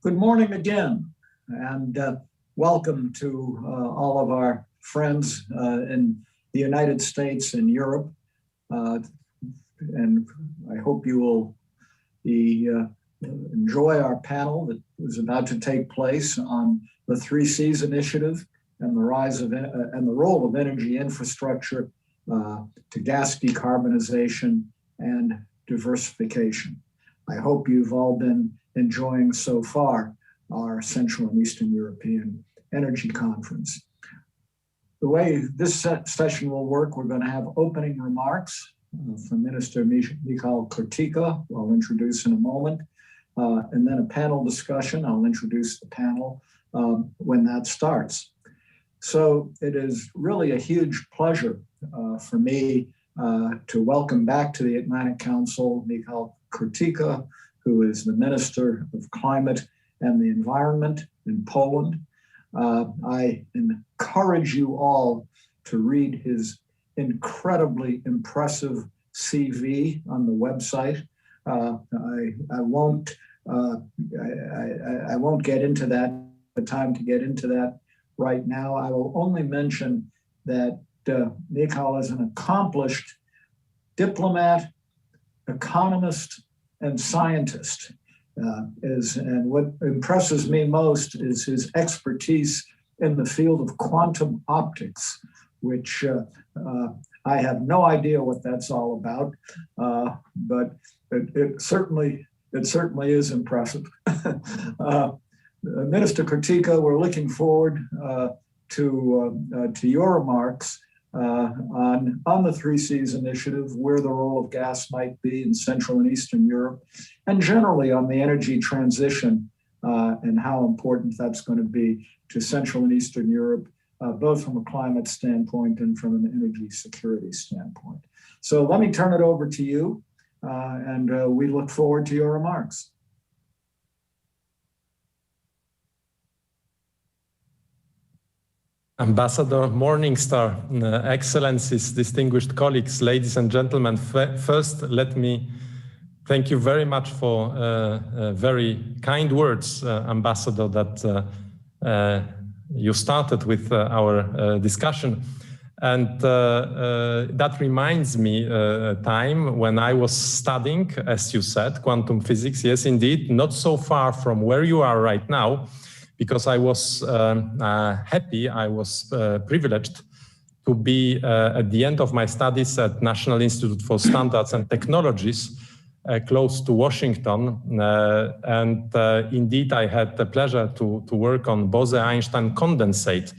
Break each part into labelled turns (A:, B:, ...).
A: Good morning again, and welcome to all of our friends in the United States and Europe. And I hope you will enjoy our panel that is about to take place on the 3 Cs initiative and the rise of and the role of energy infrastructure to gas decarbonization and diversification. I hope you've all been enjoying so far our Central and Eastern European Energy Conference. The way this session will work, we're going to have opening remarks from Minister Michał Kurtyka, who I'll introduce in a moment, and then a panel discussion. I'll introduce the panel when that starts. So it is really a huge pleasure for me to welcome back to the Atlantic Council Michał Kurtyka, who is the Minister of Climate and the Environment in Poland. I encourage you all to read his incredibly impressive CV on the website. I won't get into that, the time to get into that right now. I will only mention that Michał is an accomplished diplomat, economist, and scientist. And what impresses me most is his expertise in the field of quantum optics, which I have no idea what that's all about, but it certainly is impressive. Minister Kurtyka, we're looking forward to your remarks on the 3 Cs initiative, where the role of gas might be in Central and Eastern Europe, and generally on the energy transition and how important that's going to be to Central and Eastern Europe, both from a climate standpoint and from an energy security standpoint. So let me turn it over to you, and we look forward to your remarks.
B: Ambassador Morningstar, Excellencies, distinguished colleagues, ladies and gentlemen, first let me thank you very much for very kind words, Ambassador, that you started with our discussion. And that reminds me a time when I was studying, as you said, quantum physics. Yes, indeed, not so far from where you are right now, because I was happy, I was privileged to be at the end of my studies at National Institute for Standards and Technologies, close to Washington. And indeed, I had the pleasure to work on Bose-Einstein condensate,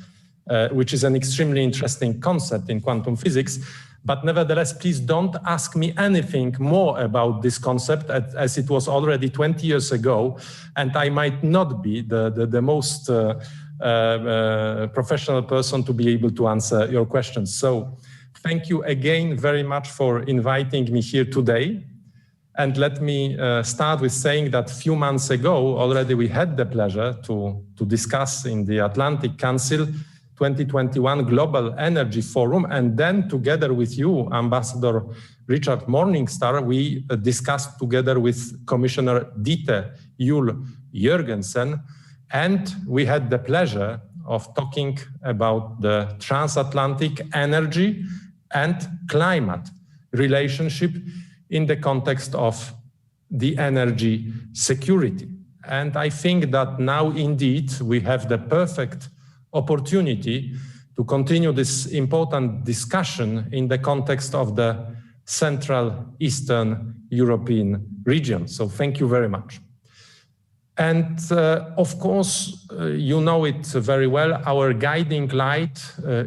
B: which is an extremely interesting concept in quantum physics. But nevertheless, please don't ask me anything more about this concept, as it was already 20 years ago, and I might not be the most professional person to be able to answer your questions. So thank you again very much for inviting me here today. And let me start with saying that a few months ago, already we had the pleasure to discuss in the Atlantic Council 2021 Global Energy Forum, and then together with you, Ambassador Richard Morningstar, we discussed together with Commissioner Dieter Juul Jørgensen, and we had the pleasure of talking about the transatlantic energy and climate relationship in the context of the energy security. And I think that now indeed we have the perfect opportunity to continue this important discussion in the context of the Central Eastern European region. So thank you very much. And of course, you know it very well, our guiding light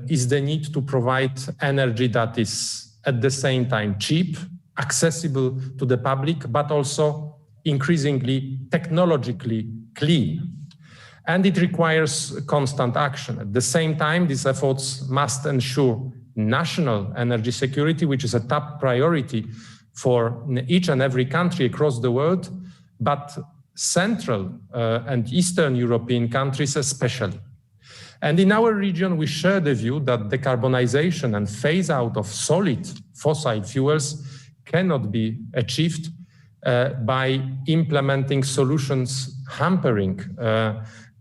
B: is the need to provide energy that is at the same time cheap, accessible to the public, but also increasingly technologically clean. And it requires constant action. At the same time, these efforts must ensure national energy security, which is a top priority for each and every country across the world, but Central and Eastern European countries especially. And in our region, we share the view that decarbonization and phase out of solid fossil fuels cannot be achieved by implementing solutions hampering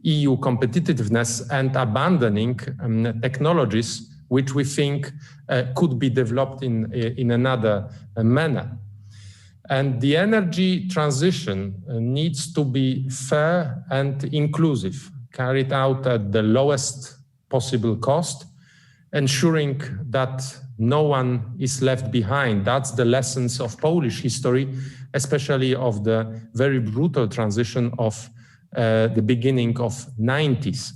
B: EU competitiveness and abandoning technologies which we think could be developed in another manner. And the energy transition needs to be fair and inclusive, carried out at the lowest possible cost, ensuring that no one is left behind. That's the lessons of Polish history, especially of the very brutal transition of the beginning of 90s.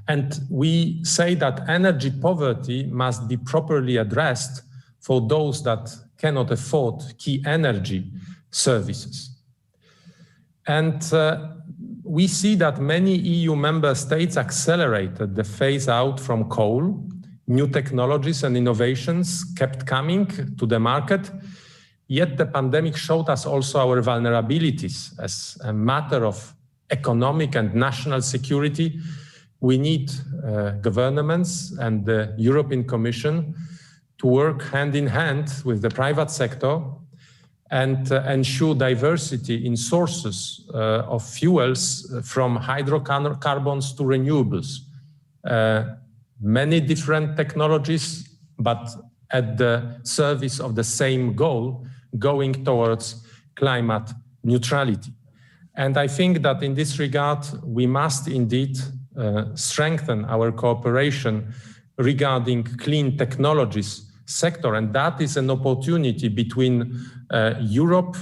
B: And we say that energy poverty must be properly addressed for those that cannot afford key energy services. And we see that many EU member states accelerated the phase out from coal. New technologies and innovations kept coming to the market. Yet the pandemic showed us also our vulnerabilities. As a matter of economic and national security, we need governments and the European Commission to work hand in hand with the private sector and ensure diversity in sources of fuels from hydrocarbons to renewables. Many different technologies, but at the service of the same goal, going towards climate neutrality. And I think that in this regard, we must indeed strengthen our cooperation regarding clean technologies sector, and that is an opportunity between Europe,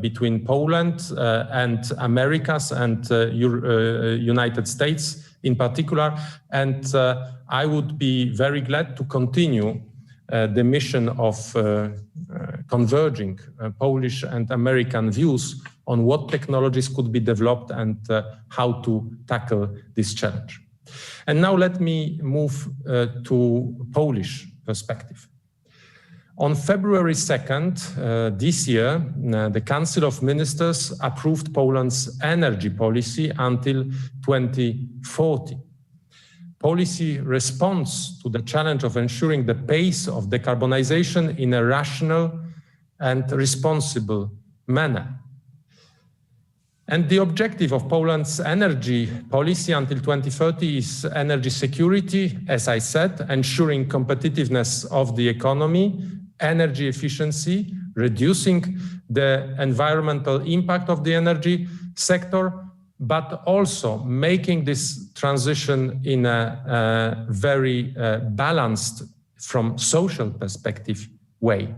B: between Poland and Americas and United States in particular. And I would be very glad to continue the mission of converging Polish and American views on what technologies could be developed and how to tackle this challenge. And now let me move to Polish perspective. On February 2nd this year, the Council of Ministers approved Poland's energy policy until 2040. Policy responds to the challenge of ensuring the pace of decarbonization in a rational and responsible manner. And the objective of Poland's energy policy until 2030 is energy security, as I said, ensuring competitiveness of the economy, energy efficiency, reducing the environmental impact of the energy sector, but also making this transition in a very balanced, from social perspective, way.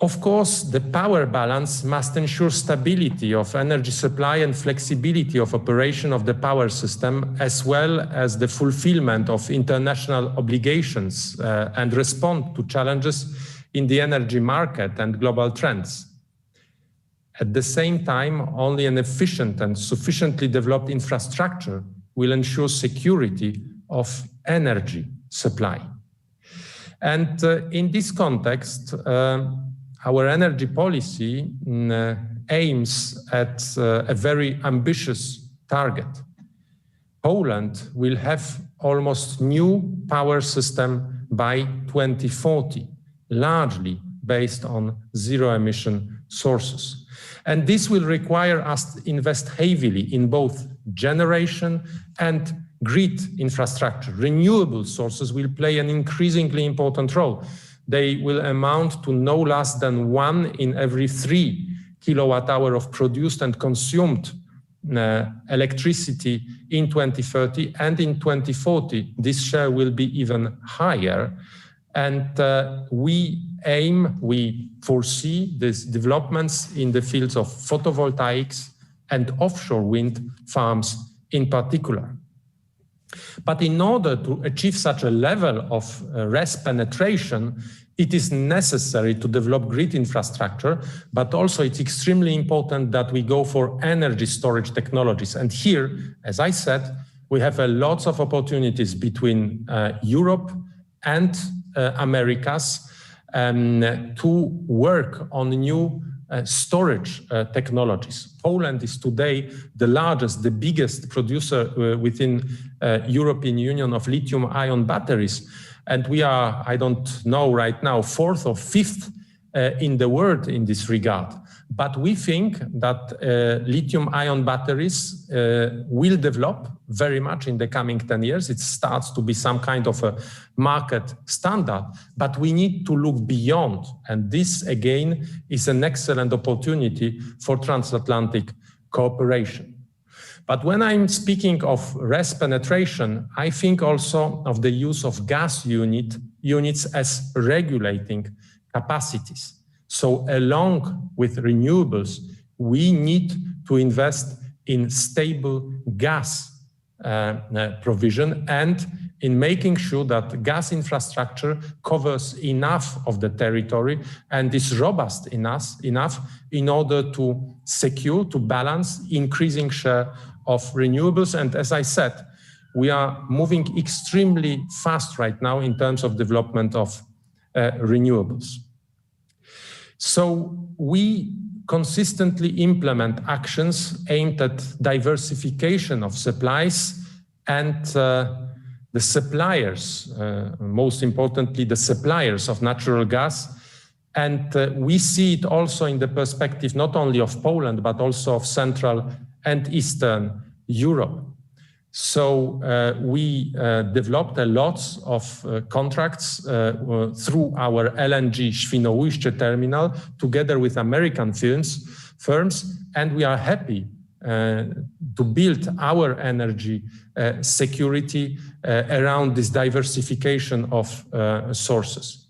B: Of course, the power balance must ensure stability of energy supply and flexibility of operation of the power system, as well as the fulfillment of international obligations and respond to challenges in the energy market and global trends. At the same time, only an efficient and sufficiently developed infrastructure will ensure security of energy supply. And in this context, our energy policy aims at a very ambitious target. Poland will have almost new power system by 2040, largely based on zero-emission sources. And this will require us to invest heavily in both generation and grid infrastructure. Renewable sources will play an increasingly important role. They will amount to no less than 1 in every 3 kilowatt-hour of produced and consumed electricity in 2030, and in 2040, this share will be even higher. And we foresee these developments in the fields of photovoltaics and offshore wind farms in particular. But in order to achieve such a level of RES penetration, it is necessary to develop grid infrastructure, but also it's extremely important that we go for energy storage technologies. And here, as I said, we have lots of opportunities between Europe and Americas to work on new storage technologies. Poland is today the largest, the biggest producer within European Union of lithium-ion batteries. And we are, I don't know right now, 4th or 5th in the world in this regard. But we think that lithium-ion batteries will develop very much in the coming 10 years. It starts to be some kind of a market standard, but we need to look beyond. And this, again, is an excellent opportunity for transatlantic cooperation. But when I'm speaking of RES penetration, I think also of the use of gas units as regulating capacities. So along with renewables, we need to invest in stable gas provision and in making sure that gas infrastructure covers enough of the territory and is robust enough in order to secure, to balance increasing share of renewables. And as I said, we are moving extremely fast right now in terms of development of renewables. So we consistently implement actions aimed at diversification of supplies and the suppliers, most importantly, the suppliers of natural gas. And we see it also in the perspective not only of Poland, but also of Central and Eastern Europe. So we developed a lot of contracts through our LNG Świnoujście terminal together with American firms, and we are happy to build our energy security around this diversification of sources.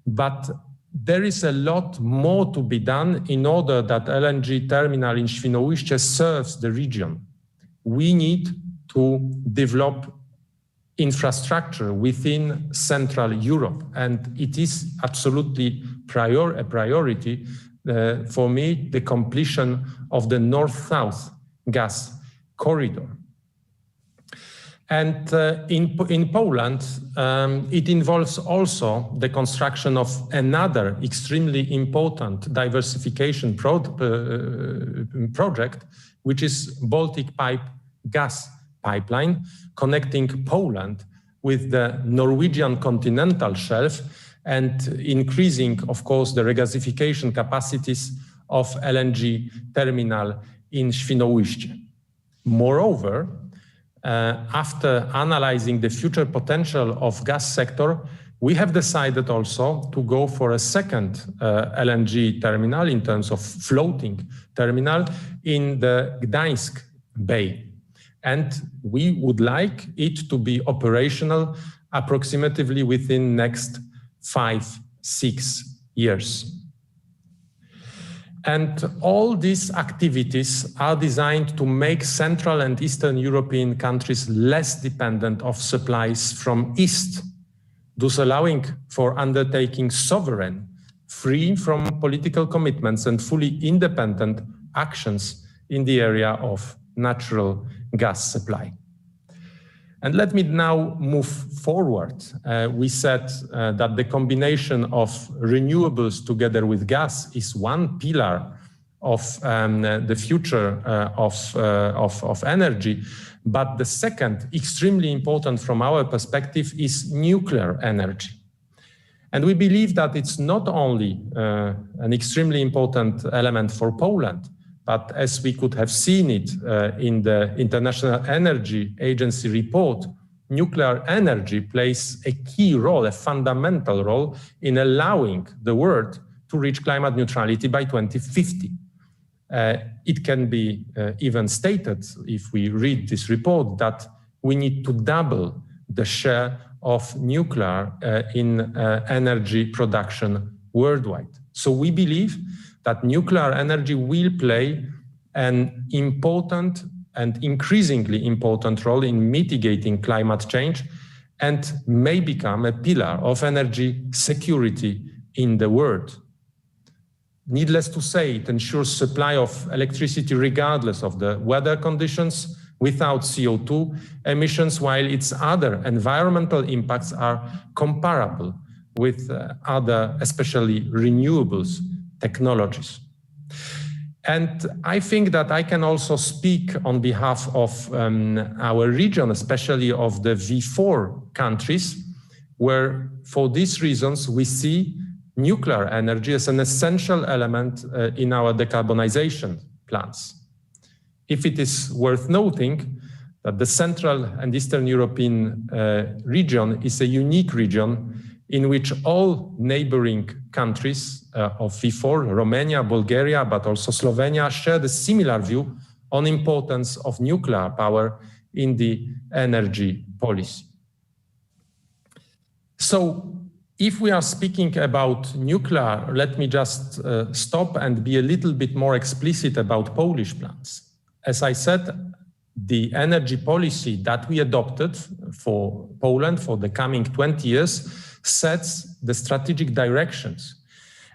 B: But there is a lot more to be done in order that LNG terminal in Świnoujście serves the region. We need to develop infrastructure within Central Europe. And it is absolutely a priority for me, the completion of the North-South gas corridor. And in Poland, it involves also the construction of another extremely important diversification project, which is Baltic Pipe gas pipeline connecting Poland with the Norwegian continental shelf and increasing, of course, the regasification capacities of LNG terminal in Świnoujście. Moreover, after analyzing the future potential of gas sector, we have decided also to go for a second LNG terminal in terms of floating terminal in the Gdańsk Bay. And we would like it to be operational approximately within next 5-6 years. And all these activities are designed to make Central and Eastern European countries less dependent of supplies from East, thus allowing for undertaking sovereign, free from political commitments and fully independent actions in the area of natural gas supply. And let me now move forward. We said that the combination of renewables together with gas is one pillar of the future of energy. But the second, extremely important from our perspective, is nuclear energy. And we believe that it's not only an extremely important element for Poland, but as we could have seen it in the International Energy Agency report, nuclear energy plays a key role, a fundamental role in allowing the world to reach climate neutrality by 2050. It can be even stated, if we read this report, that we need to double the share of nuclear in energy production worldwide. So we believe that nuclear energy will play an important and increasingly important role in mitigating climate change and may become a pillar of energy security in the world. Needless to say, it ensures supply of electricity regardless of the weather conditions, without CO2 emissions, while its other environmental impacts are comparable with other, especially renewables technologies. And I think that I can also speak on behalf of our region, especially of the V4 countries, where for these reasons we see nuclear energy as an essential element in our decarbonization plans. If it is worth noting that the Central and Eastern European region is a unique region in which all neighboring countries of V4, Romania, Bulgaria, but also Slovenia, share the similar view on importance of nuclear power in the energy policy. So if we are speaking about nuclear, let me just stop and be a little bit more explicit about Polish plans. As I said, the energy policy that we adopted for Poland for the coming 20 years sets the strategic directions.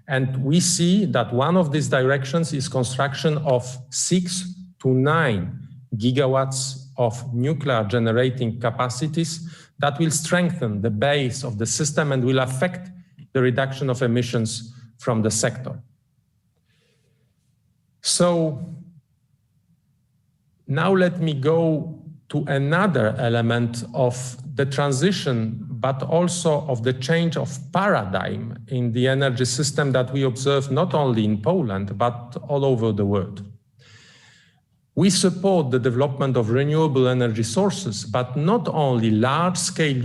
B: And we see that one of these directions is construction of 6 to 9 gigawatts of nuclear generating capacities that will strengthen the base of the system and will affect the reduction of emissions from the sector. So now let me go to another element of the transition, but also of the change of paradigm in the energy system that we observe not only in Poland, but all over the world. We support the development of renewable energy sources, but not only large-scale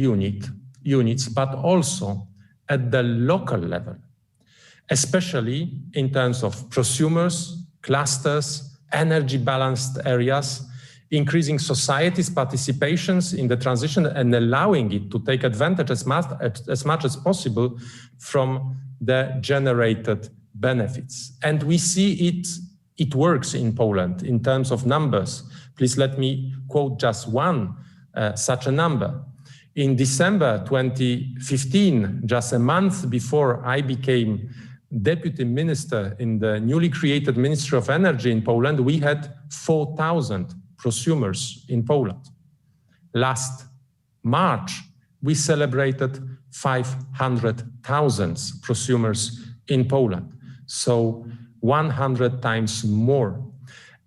B: units, but also at the local level, especially in terms of prosumers, clusters, energy-balanced areas, increasing society's participations in the transition and allowing it to take advantage as much as possible from the generated benefits. And we see it works in Poland in terms of numbers. Please let me quote just one such a number. In December 2015, just a month before I became deputy minister in the newly created Ministry of Energy in Poland, we had 4,000 prosumers in Poland. Last March, we celebrated 500,000 prosumers in Poland. So 100 times more.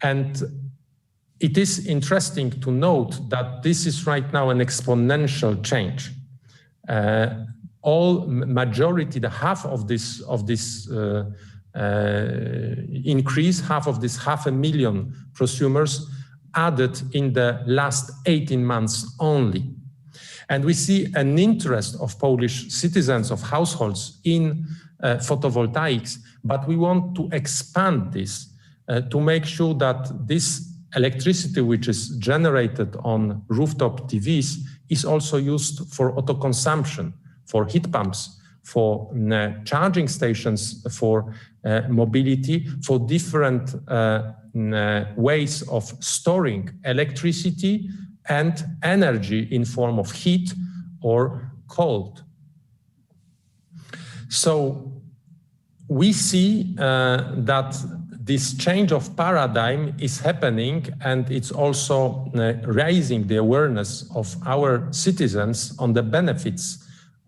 B: And it is interesting to note that this is right now an exponential change. Majority, the half of this increase, half of this 500,000 prosumers added in the last 18 months only. And we see an interest of Polish citizens, of households in photovoltaics, but we want to expand this to make sure that this electricity which is generated on rooftop TVs is also used for autoconsumption, for heat pumps, for charging stations, for mobility, for different ways of storing electricity and energy in form of heat or cold. So we see that this change of paradigm is happening, and it's also raising the awareness of our citizens on the benefits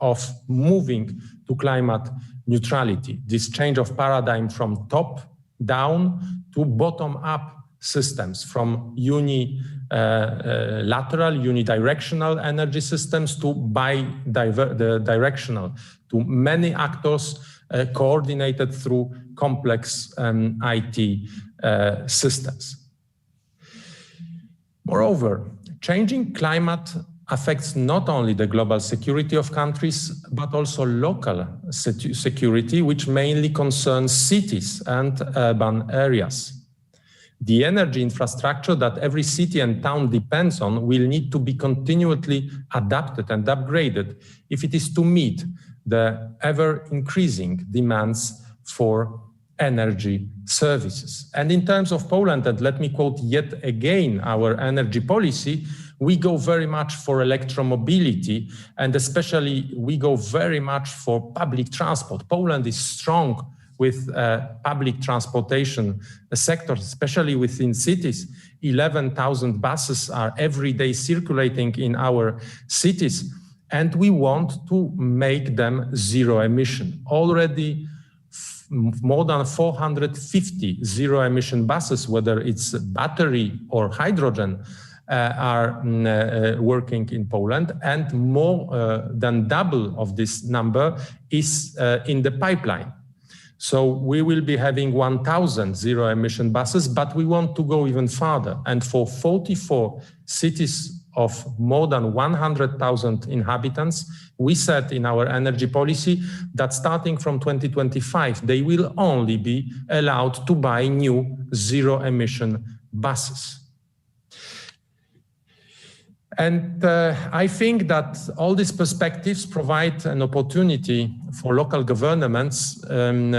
B: of moving to climate neutrality. This change of paradigm from top down to bottom up systems, from unilateral, unidirectional energy systems to bi-directional, to many actors coordinated through complex IT systems. Moreover, changing climate affects not only the global security of countries, but also local security, which mainly concerns cities and urban areas. The energy infrastructure that every city and town depends on will need to be continually adapted and upgraded if it is to meet the ever-increasing demands for energy services. And in terms of Poland, and let me quote yet again our energy policy, we go very much for electromobility, and especially we go very much for public transport. Poland is strong with public transportation sector, especially within cities. 11,000 buses are every day circulating in our cities, and we want to make them zero emission. Already more than 450 zero emission buses, whether it's battery or hydrogen, are working in Poland, and more than double of this number is in the pipeline. So we will be having 1,000 zero-emission buses, but we want to go even farther. And for 44 cities of more than 100,000 inhabitants, we said in our energy policy that starting from 2025, they will only be allowed to buy new zero-emission buses. And I think that all these perspectives provide an opportunity for local governments and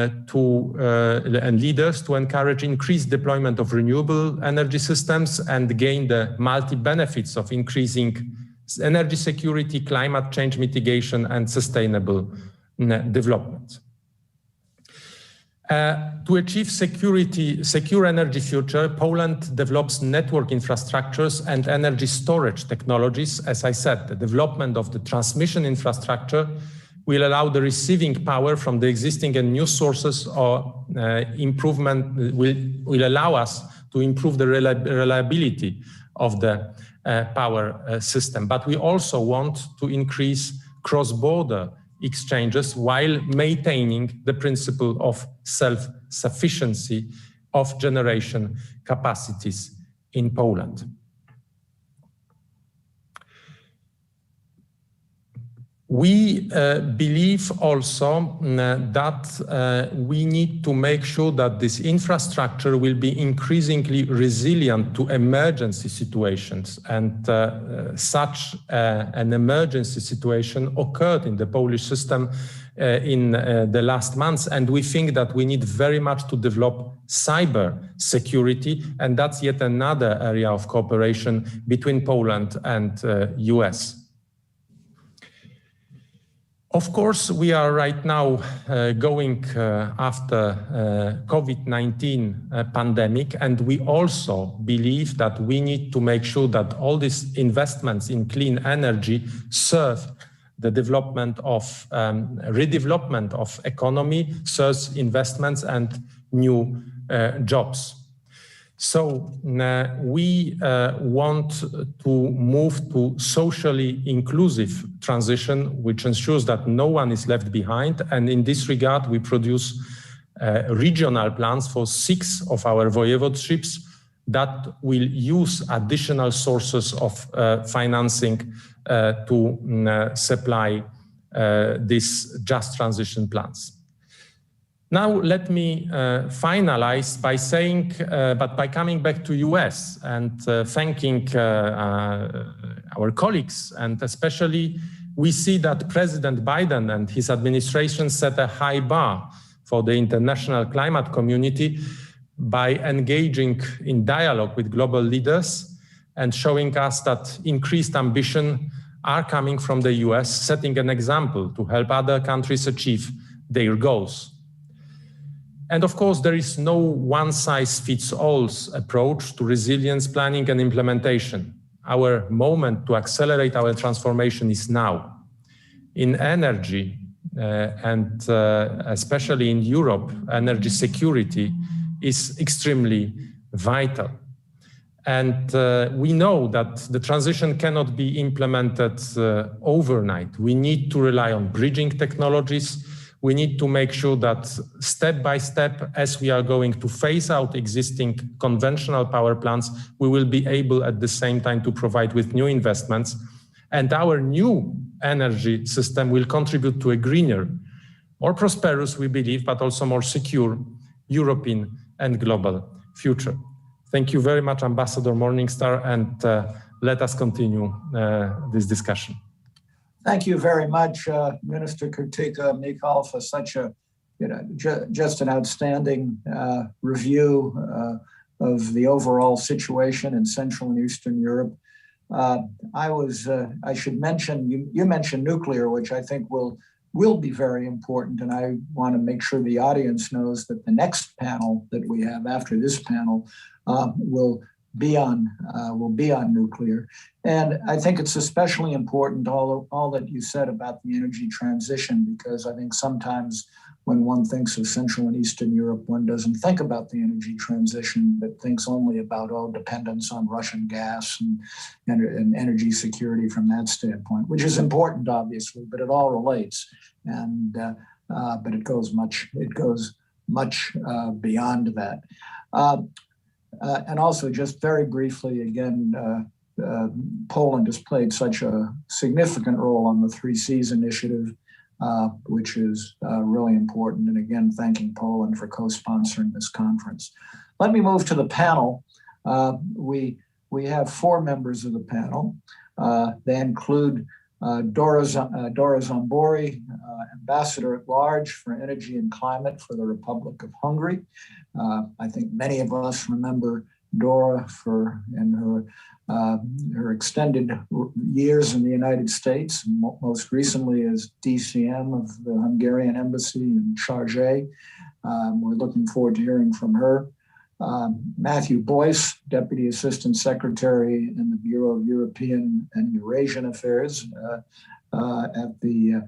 B: leaders to encourage increased deployment of renewable energy systems and gain the multi-benefits of increasing energy security, climate change mitigation, and sustainable development. To achieve secure energy future, Poland develops network infrastructures and energy storage technologies. As I said, the development of the transmission infrastructure will allow the receiving power from the existing and new sources, or improvement will allow us to improve the reliability of the power system. But we also want to increase cross-border exchanges while maintaining the principle of self-sufficiency of generation capacities in Poland. We believe also that we need to make sure that this infrastructure will be increasingly resilient to emergency situations. And such an emergency situation occurred in the Polish system in the last months. And we think that we need very much to develop cyber security. And that's yet another area of cooperation between Poland and US. Of course, we are right now going after COVID-19 pandemic, and we also believe that we need to make sure that all these investments in clean energy serve the development of redevelopment of economy, serves investments and new jobs. So we want to move to socially inclusive transition, which ensures that no one is left behind. And in this regard, we produce regional plans for 6 of our voivodeships that will use additional sources of financing to supply these just transition plans. Now, let me finalize by saying, by coming back to US and thanking our colleagues, and especially we see that President Biden and his administration set a high bar for the international climate community by engaging in dialogue with global leaders and showing us that increased ambition are coming from the US, setting an example to help other countries achieve their goals. And of course, there is no one-size-fits-all approach to resilience planning and implementation. Our moment to accelerate our transformation is now. In energy, and especially in Europe, energy security is extremely vital. And we know that the transition cannot be implemented overnight. We need to rely on bridging technologies. We need to make sure that step by step, as we are going to phase out existing conventional power plants, we will be able at the same time to provide with new investments. And our new energy system will contribute to a greener, more prosperous, we believe, but also more secure European and global future. Thank you very much, Ambassador Morningstar, and let us continue this discussion.
A: Thank you very much, Minister Kurtyka, Michał, for such a, just an outstanding review of the overall situation in Central and Eastern Europe. I should mention, you mentioned nuclear, which I think will be very important, and I want to make sure the audience knows that the next panel that we have after this panel will be on nuclear. And I think it's especially important, all that you said about the energy transition, because I think sometimes when one thinks of Central and Eastern Europe, one doesn't think about the energy transition, but thinks only about dependence on Russian gas and energy security from that standpoint, which is important, obviously, but it all relates. And but it goes much beyond that. And also, just very briefly, again, Poland has played such a significant role on the 3 Cs initiative, which is really important. And again, thanking Poland for co-sponsoring this conference. Let me move to the panel. We have 4 members of the panel. They include Dora Zambori, Ambassador at Large for Energy and Climate for the Republic of Hungary. I think many of us remember Dora in her extended years in the United States, most recently as DCM of the Hungarian Embassy in Sharjah. We're looking forward to hearing from her. Matthew Boyce, Deputy Assistant Secretary in the Bureau of European and Eurasian Affairs at the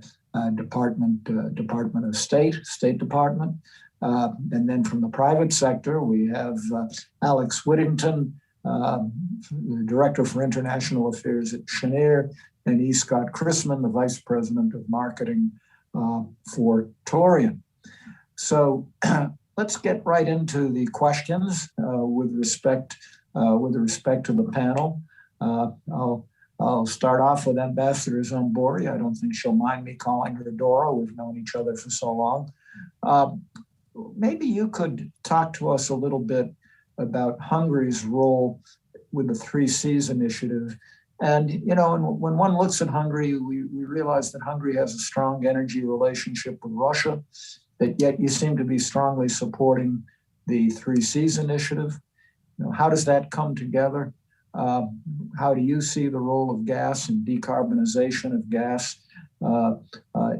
A: Department of State Department. And then from the private sector, we have Alex Whittington, the Director for International Affairs at Cheniere, and E. Scott Chrisman, the Vice President of Marketing for Torian. So let's get right into the questions with respect to the panel. I'll start off with Ambassador Zambori. I don't think she'll mind me calling her Dora. We've known each other for so long. Maybe you could talk to us a little bit about Hungary's role with the 3 Cs initiative. And, you know, when one looks at Hungary, we realize that Hungary has a strong energy relationship with Russia, but yet you seem to be strongly supporting the 3 Cs initiative. You know, how does that come together? How do you see the role of gas and decarbonization of gas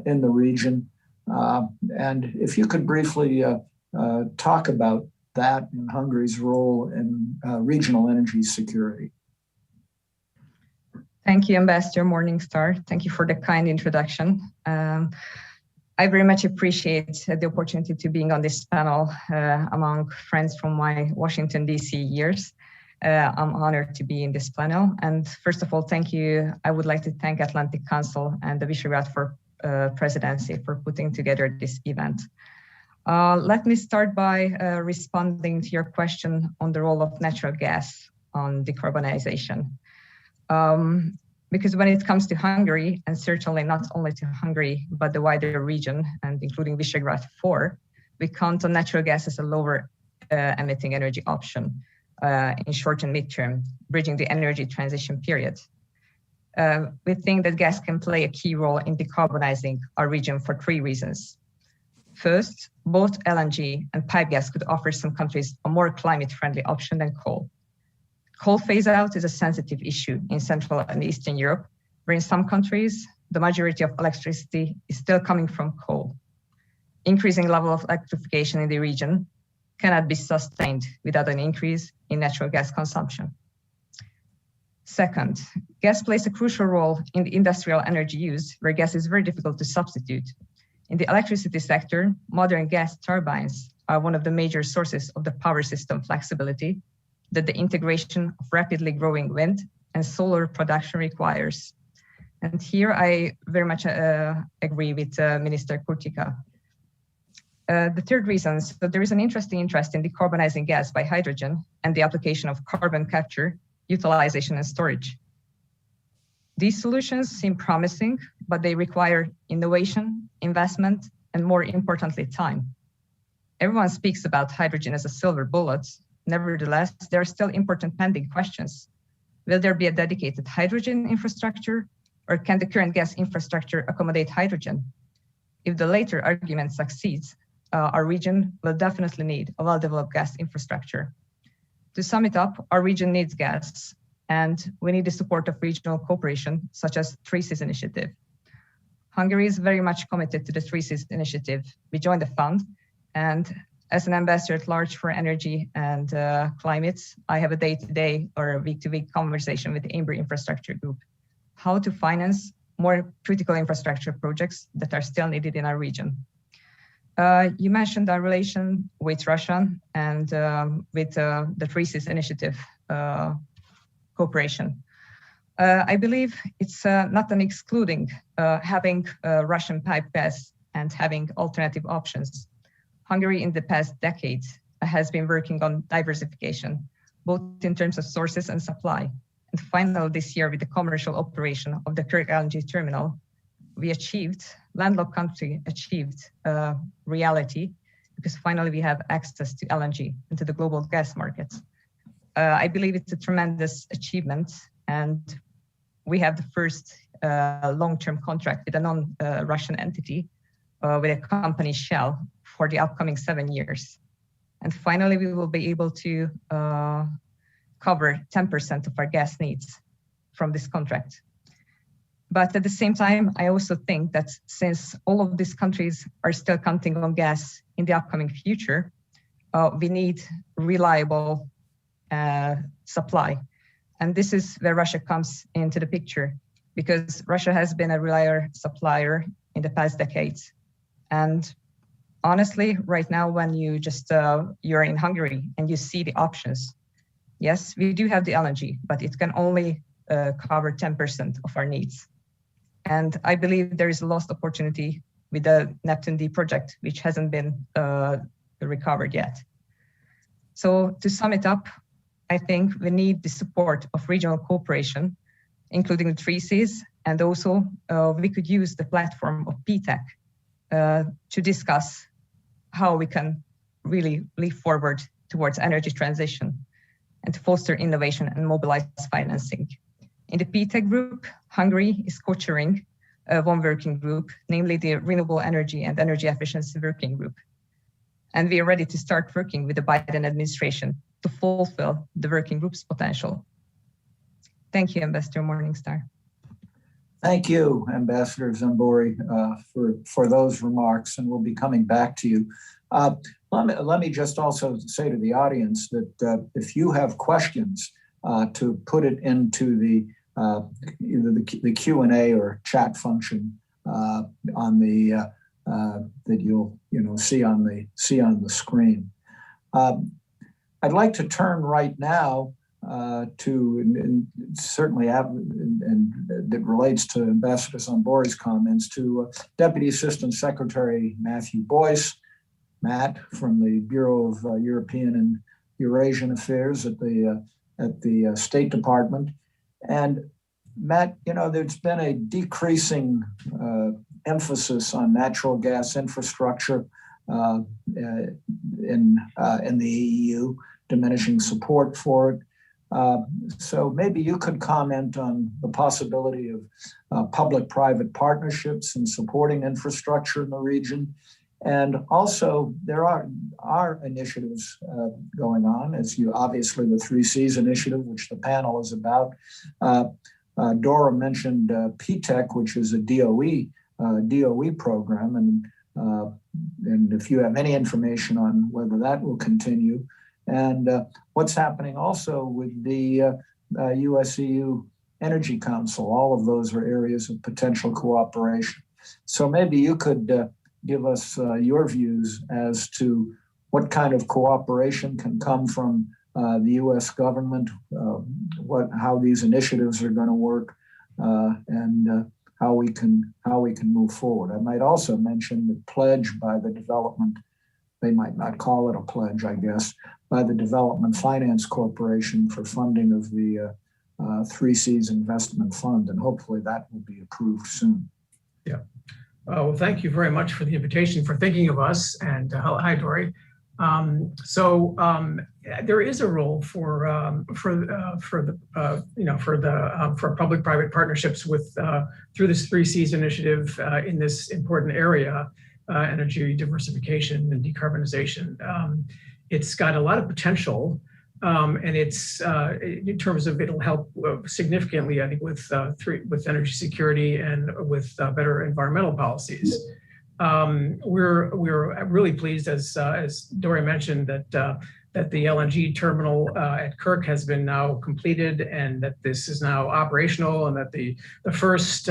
A: in the region? And if you could briefly talk about that and Hungary's role in regional energy security.
C: Thank you, Ambassador Morningstar. Thank you for the kind introduction. I very much appreciate the opportunity to being on this panel among friends from my Washington, D.C. years. I'm honored to be in this panel. And first of all, thank you. I would like to thank Atlantic Council and the Visegrad for presidency for putting together this event. Let me start by responding to your question on the role of natural gas on decarbonization. Because when it comes to Hungary, and certainly not only to Hungary, but the wider region, and including Visegrad 4, we count on natural gas as a lower emitting energy option in short and midterm, bridging the energy transition period. We think that gas can play a key role in decarbonizing our region for 3 reasons. First, both LNG and pipe gas could offer some countries a more climate-friendly option than coal. Coal phase-out is a sensitive issue in Central and Eastern Europe, where in some countries, the majority of electricity is still coming from coal. Increasing level of electrification in the region cannot be sustained without an increase in natural gas consumption. Second, gas plays a crucial role in the industrial energy use, where gas is very difficult to substitute. In the electricity sector, modern gas turbines are one of the major sources of the power system flexibility that the integration of rapidly growing wind and solar production requires. And here I very much agree with Minister Kurtyka. The third reason is that there is an interesting interest in decarbonizing gas by hydrogen and the application of carbon capture, utilization, and storage. These solutions seem promising, but they require innovation, investment, and more importantly, time. Everyone speaks about hydrogen as a silver bullet. Nevertheless, there are still important pending questions. Will there be a dedicated hydrogen infrastructure, or can the current gas infrastructure accommodate hydrogen? If the later argument succeeds, our region will definitely need a well-developed gas infrastructure. To sum it up, our region needs gas, and we need the support of regional cooperation, such as 3 Cs initiative. Hungary is very much committed to the 3 Cs initiative. We joined the fund, and As an ambassador at large for energy and climate, I have a day-to-day or a week-to-week conversation with the Amber Infrastructure Group, how to finance more critical infrastructure projects that are still needed in our region. You mentioned our relation with Russia and with the Three Seas Initiative cooperation. I believe it's not an excluding having Russian pipe gas and having alternative options. Hungary in the past decades has been working on diversification, both in terms of sources and supply. And finally, this year with the commercial operation of the Kirk LNG terminal, we achieved, landlocked country achieved reality, because finally we have access to LNG and to the global gas markets. I believe it's a tremendous achievement, and we have the first long-term contract with a non-Russian entity, with a company Shell, for the upcoming 7 years. And finally, we will be able to cover 10% of our gas needs from this contract. But at the same time, I also think that since all of these countries are still counting on gas in the upcoming future, we need reliable supply. And this is where Russia comes into the picture, because Russia has been a reliable supplier in the past decades. And honestly, right now, when you just, you're in Hungary and you see the options, yes, we do have the LNG, but it can only cover 10% of our needs. And I believe there is a lost opportunity with the Neptune D project, which hasn't been recovered yet. So to sum it up, I think we need the support of regional cooperation, including the Three Seas, and also we could use the platform of PTEC to discuss how we can really leap forward towards energy transition and to foster innovation and mobilize financing. In the PTEC group, Hungary is co-chairing one working group, namely the Renewable Energy and Energy Efficiency Working Group. And we are ready to start working with the Biden administration to fulfill the working group's potential. Thank you, Ambassador Morningstar.
A: Thank you, Ambassador Zambori, for those remarks, and we'll be coming back to you. Let me just also say to the audience that if you have questions, to put it into either the Q&A or chat function on the that you'll see on the screen. I'd like to turn right now to, and certainly and that relates to Ambassador Zambori's comments, to Deputy Assistant Secretary Matthew Boyce, Matt, from the Bureau of European and Eurasian Affairs at the State Department. And Matt, there's been a decreasing emphasis on natural gas infrastructure in the EU, diminishing support for it. So maybe you could comment on the possibility of public-private partnerships in supporting infrastructure in the region. And also, there are initiatives going on, as obviously the Three Seas Initiative, which the panel is about. Dora mentioned PTEC, which is a DOE program, and if you have any information on whether that will continue, and what's happening also with the US-EU Energy Council. All of those are areas of potential cooperation. So maybe you could give us your views as to what kind of cooperation can come from the U.S. government, how these initiatives are going to work, and how we can move forward. I might also mention the pledge by the development. They might not call it a pledge, I guess, by the Development Finance Corporation for funding of the Three Seas Investment Fund, and hopefully that will be approved soon.
D: Yeah. Well, thank you very much for the invitation, for thinking of us, and hi, Dory. There is a role for public-private partnerships through this Three Seas Initiative in this important area, energy diversification and decarbonization. It's got a lot of potential, and it's in terms of it'll help significantly, I think, with energy security and with better environmental policies. We're really pleased, as Dory mentioned, that the LNG terminal at Kirk has been now completed, and that this is now operational, and that the first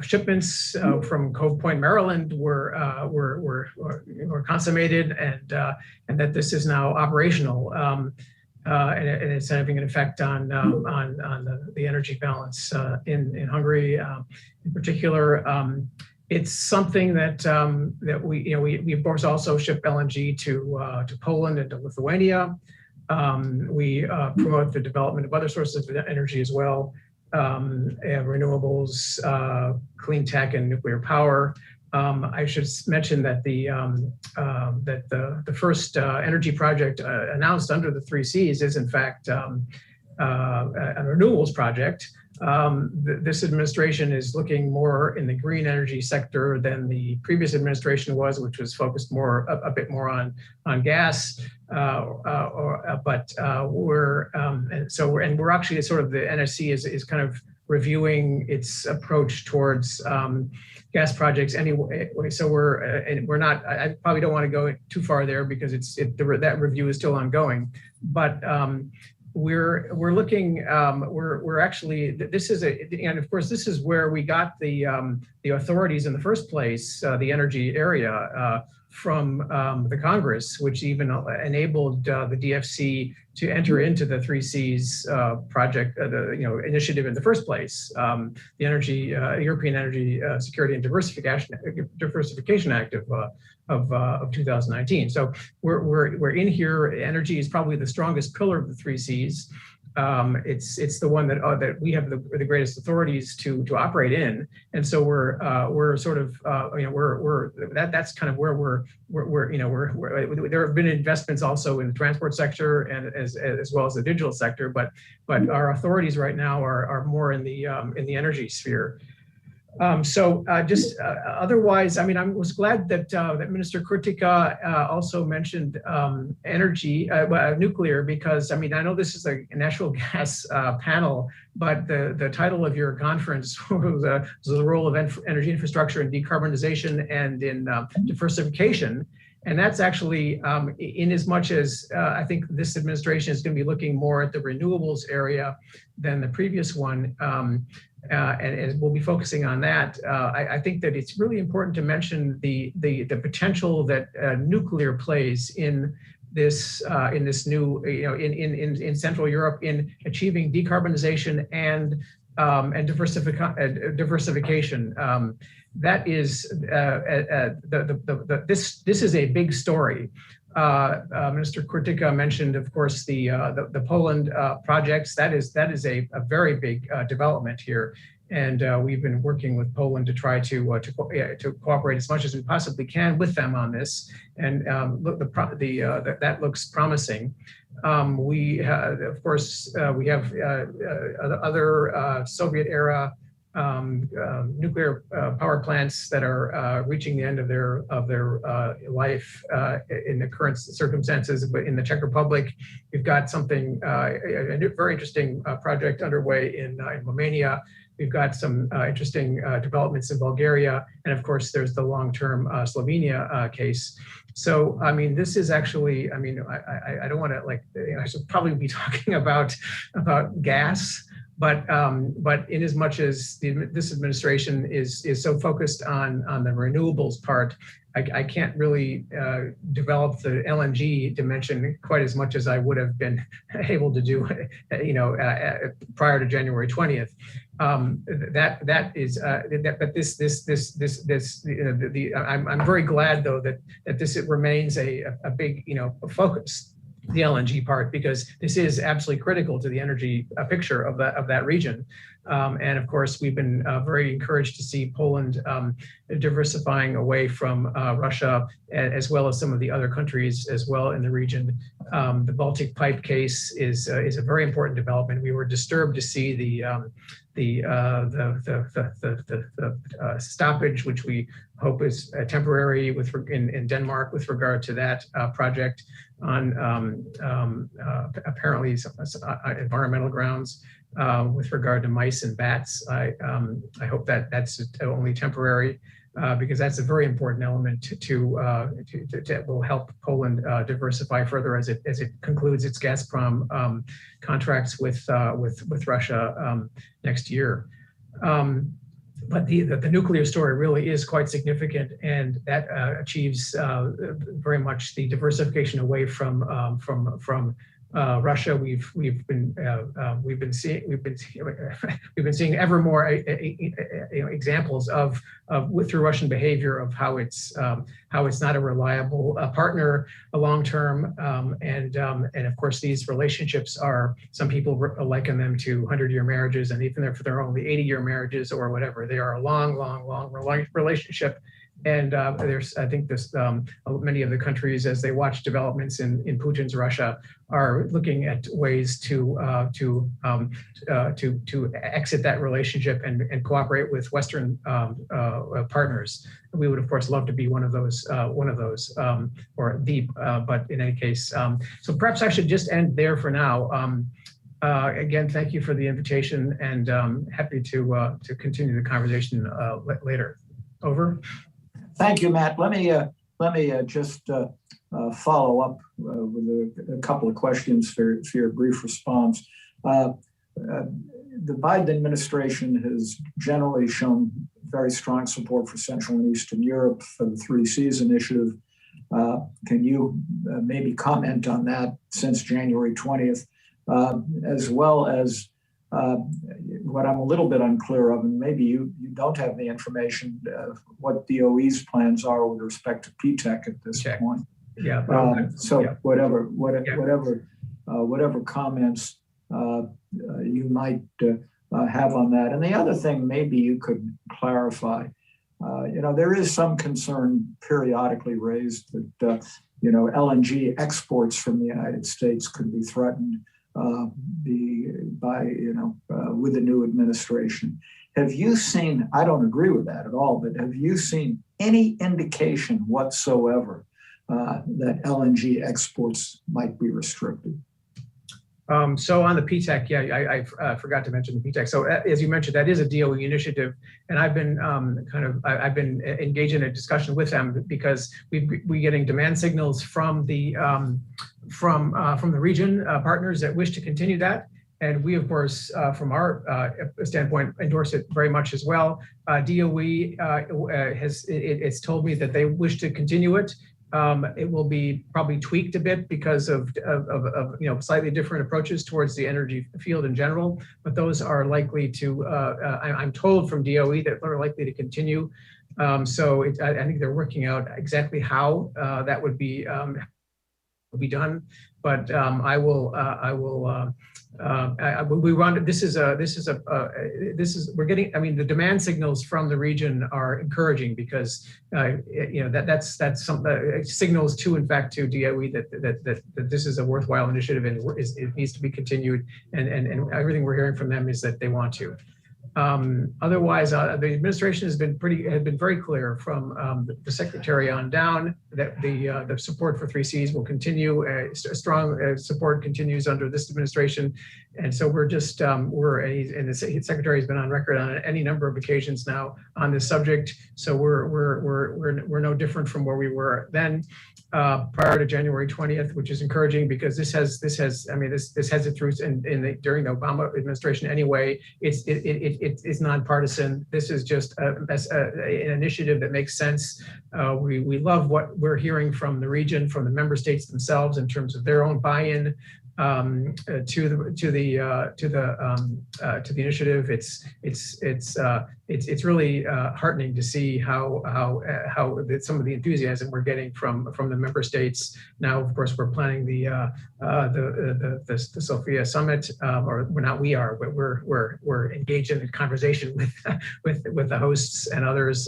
D: shipments from Cove Point, Maryland, were consummated, and that this is now operational, and it's having an effect on the energy balance in Hungary, in particular. It's something that we of course also ship LNG to Poland and to Lithuania. We promote the development of other sources of energy as well. Renewables, clean tech, and nuclear power. I should mention that the first energy project announced under the 3 Cs is in fact a renewables project. This administration is looking more in the green energy sector than the previous administration was, which was focused a bit more on gas. We're actually sort of, the NSC is kind of reviewing its approach towards gas projects anyway. So we're not. I probably don't want to go too far there because that review is still ongoing. But we're looking. We're actually. This is and of course this is where we got the authorities in the first place, the energy area, from the Congress, which even enabled the DFC to enter into the 3 Cs project, initiative in the first place, the European Energy Security and Diversification Act of 2019. So we're in here. Energy is probably the strongest pillar of the 3 Cs. It's the one that we have the greatest authorities to operate in, and so we're sort of that's kind of where there have been investments also in the transport sector and as well as the digital sector, but our authorities right now are more in the energy sphere. Otherwise, I mean, I was glad that Minister Kurtyka also mentioned energy, nuclear, because I mean, I know this is a natural gas panel, but the title of your conference was the role of energy infrastructure in decarbonization and in diversification. And that's actually, in as much as I think this administration is going to be looking more at the renewables area than the previous one. And we'll be focusing on that. I think that it's really important to mention the potential that nuclear plays in this new, in Central Europe, in achieving decarbonization and diversification. That is this is a big story. Minister Kurtyka mentioned, of course, the Poland projects. That is a very big development here, and we've been working with Poland to try to cooperate as much as we possibly can with them on this. And that looks promising. Of course, we have other Soviet era nuclear power plants that are reaching the end of their life in the current circumstances. But in the Czech Republic, we've got something a very interesting project underway in Romania. We've got some interesting developments in Bulgaria, and of course, there's the long-term Slovenia case. So, I mean, this is actually. I mean, I don't want to I should probably be talking about gas. But in as much as this administration is so focused on the renewables part, I can't really develop the LNG dimension quite as much as I would have been able to do, prior to January 20th. I'm very glad though that this remains a big focus. The LNG part, because this is absolutely critical to the energy picture of that region. And of course, we've been very encouraged to see Poland diversifying away from Russia, as well as some of the other countries as well in the region. The Baltic pipe case is a very important development. We were disturbed to see the stoppage, which we hope is temporary in Denmark with regard to that project. apparently some environmental grounds with regard to mice and bats. I hope that that's only temporary, because that's a very important element that will help Poland diversify further as it concludes its Gazprom contracts with Russia next year. But the nuclear story really is quite significant, and that achieves very much the diversification away from Russia. We've been seeing ever more examples of through Russian behavior of how it's not a reliable partner long term, and of course these relationships are, some people liken them to 100-year marriages, and even if they're only 80-year marriages or whatever, they are a long relationship. And I think many of the countries, as they watch developments in Putin's Russia, are looking at ways to exit that relationship and cooperate with Western partners. We would, of course, love to be one of those, but in any case, so perhaps I should just end there for now. Again, thank you for the invitation, and happy to continue the conversation later. Over.
A: Thank you, Matt. Let me just follow up with a couple of questions for your brief response. The Biden administration has generally shown very strong support for Central and Eastern Europe for the 3 Cs initiative. Can you maybe comment on that since January 20th, as well as what I'm a little bit unclear of, and maybe you don't have the information, what DOE's plans are with respect to PTEC at this point.
D: Yeah.
A: Whatever comments you might have on that. And the other thing, maybe you could clarify. There is some concern periodically raised that LNG exports from the United States could be threatened with the new administration. Have you seen, I don't agree with that at all, but have you seen any indication whatsoever that LNG exports might be restricted?
D: So on the PTEC, I forgot to mention the PTEC. So as you mentioned, that is a DOE initiative, and I've been I've been engaged in a discussion with them because we're getting demand signals from the region partners that wish to continue that, and we of course from our standpoint endorse it very much as well. DOE it's told me that they wish to continue it. It will be probably tweaked a bit because of slightly different approaches towards the energy field in general, but those are likely to, I'm told from DOE that they're likely to continue. So I think they're working out exactly how that would be done, but we're getting, I mean, the demand signals from the region are encouraging because that's some signals to, in fact, to DOE that this is a worthwhile initiative and it needs to be continued, and everything we're hearing from them is that they want to. Otherwise, the administration has been very clear from the secretary on down that the support for 3 Cs will continue. Strong support continues under this administration, and so we're just and the secretary has been on record on any number of occasions now on this subject. So we're no different from where we were then. Prior to January 20th, which is encouraging because this has its roots during the Obama administration anyway. It's nonpartisan. This is just an initiative that makes sense. We love what we're hearing from the region, from the member states themselves in terms of their own buy-in to the initiative. It's really heartening to see how some of the enthusiasm we're getting from the member states. Now, of course, we're planning the Sofia summit, or we're engaged in a conversation with the hosts and others.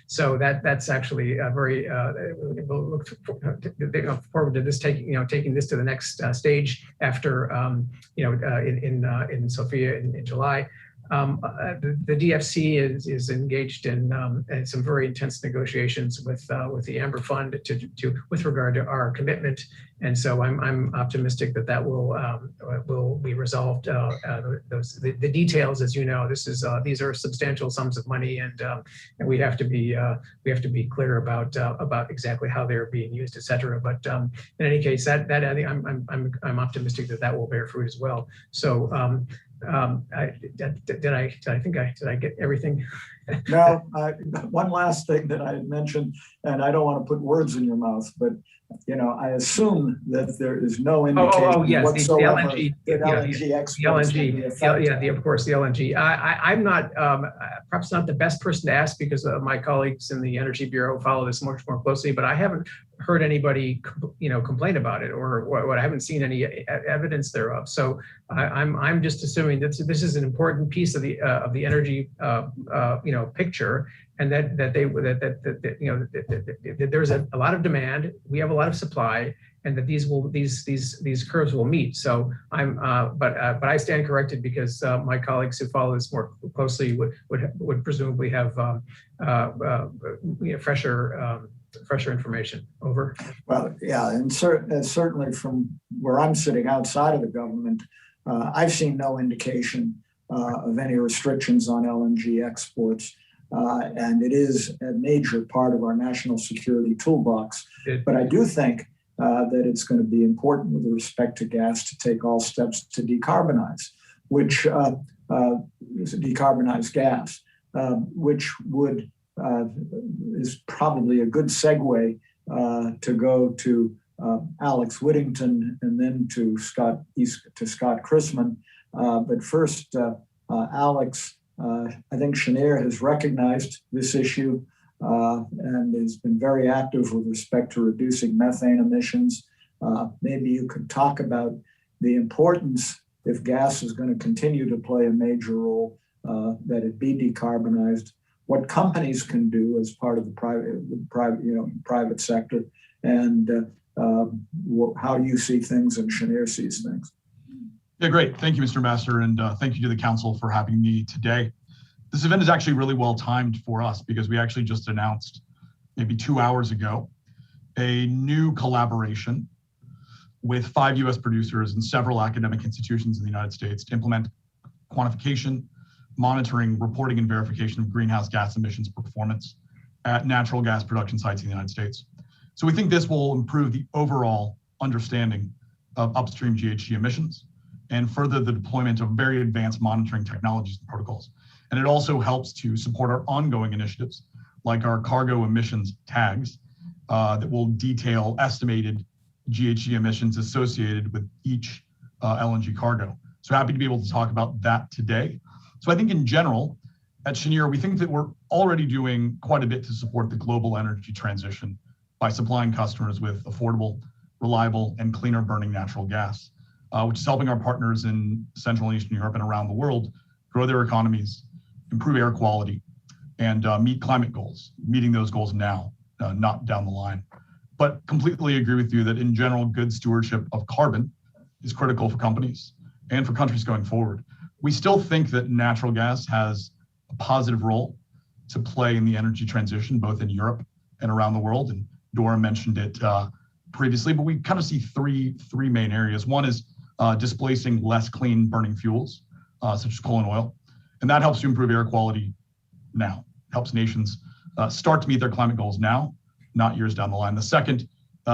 D: So that's actually very. We'll look forward to this taking this to the next stage after in Sofia in July. The DFC is engaged in some very intense negotiations with the Amber Fund with regard to our commitment, and so I'm optimistic that will be resolved. The details, as you know, these are substantial sums of money, and we have to be clear about exactly how they're being used, et cetera. But in any case, that I think I'm optimistic that will bear fruit as well. So. Did I get everything?
A: No, one last thing that I had mentioned, and I don't want to put words in your mouth, but I assume that there is no indication whatsoever that LNG exports will be affected.
D: Of course, the LNG. I'm not perhaps not the best person to ask because my colleagues in the Energy Bureau follow this much more closely, but I haven't heard anybody complain about it, or what I haven't seen any evidence thereof. So I'm just assuming that this is an important piece of the energy picture, and that there's a lot of demand, we have a lot of supply, and that these curves will meet. So but I stand corrected because my colleagues who follow this more closely would presumably have fresher information. Over.
A: Well, yeah, and certainly from where I'm sitting outside of the government, I've seen no indication of any restrictions on LNG exports. And it is a major part of our national security toolbox. But I do think that it's going to be important with respect to gas to take all steps to decarbonize, which decarbonize gas, which is probably a good segue to go to Alex Whittington and then to Scott Chrisman. But first, Alex, I think Cheniere has recognized this issue and has been very active with respect to reducing methane emissions. Maybe you could talk about the importance, if gas is going to continue to play a major role, that it be decarbonized, what companies can do as part of the private sector, and how you see things and Cheniere sees things.
E: Yeah, great. Thank you, Mr. Ambassador, and thank you to the Council for having me today. This event is actually really well timed for us because we actually just announced maybe 2 hours ago a new collaboration with 5 U.S. producers and several academic institutions in the United States to implement quantification, monitoring, reporting, and verification of greenhouse gas emissions performance at natural gas production sites in the United States. So we think this will improve the overall understanding of upstream GHG emissions and further the deployment of very advanced monitoring technologies and protocols. And it also helps to support our ongoing initiatives, like our cargo emissions tags that will detail estimated GHG emissions associated with each LNG cargo. So happy to be able to talk about that today. So I think in general, at Cheniere, we think that we're already doing quite a bit to support the global energy transition by supplying customers with affordable, reliable, and cleaner burning natural gas, which is helping our partners in Central and Eastern Europe and around the world grow their economies, improve air quality, and meet climate goals, meeting those goals now, not down the line. But completely agree with you that in general, good stewardship of carbon is critical for companies and for countries going forward. We still think that natural gas has a positive role to play in the energy transition, both in Europe and around the world. And Dora mentioned it previously, but we kind of see three main areas. One is displacing less clean burning fuels, such as coal and oil. And that helps to improve air quality now, helps nations start to meet their climate goals now, not years down the line. The second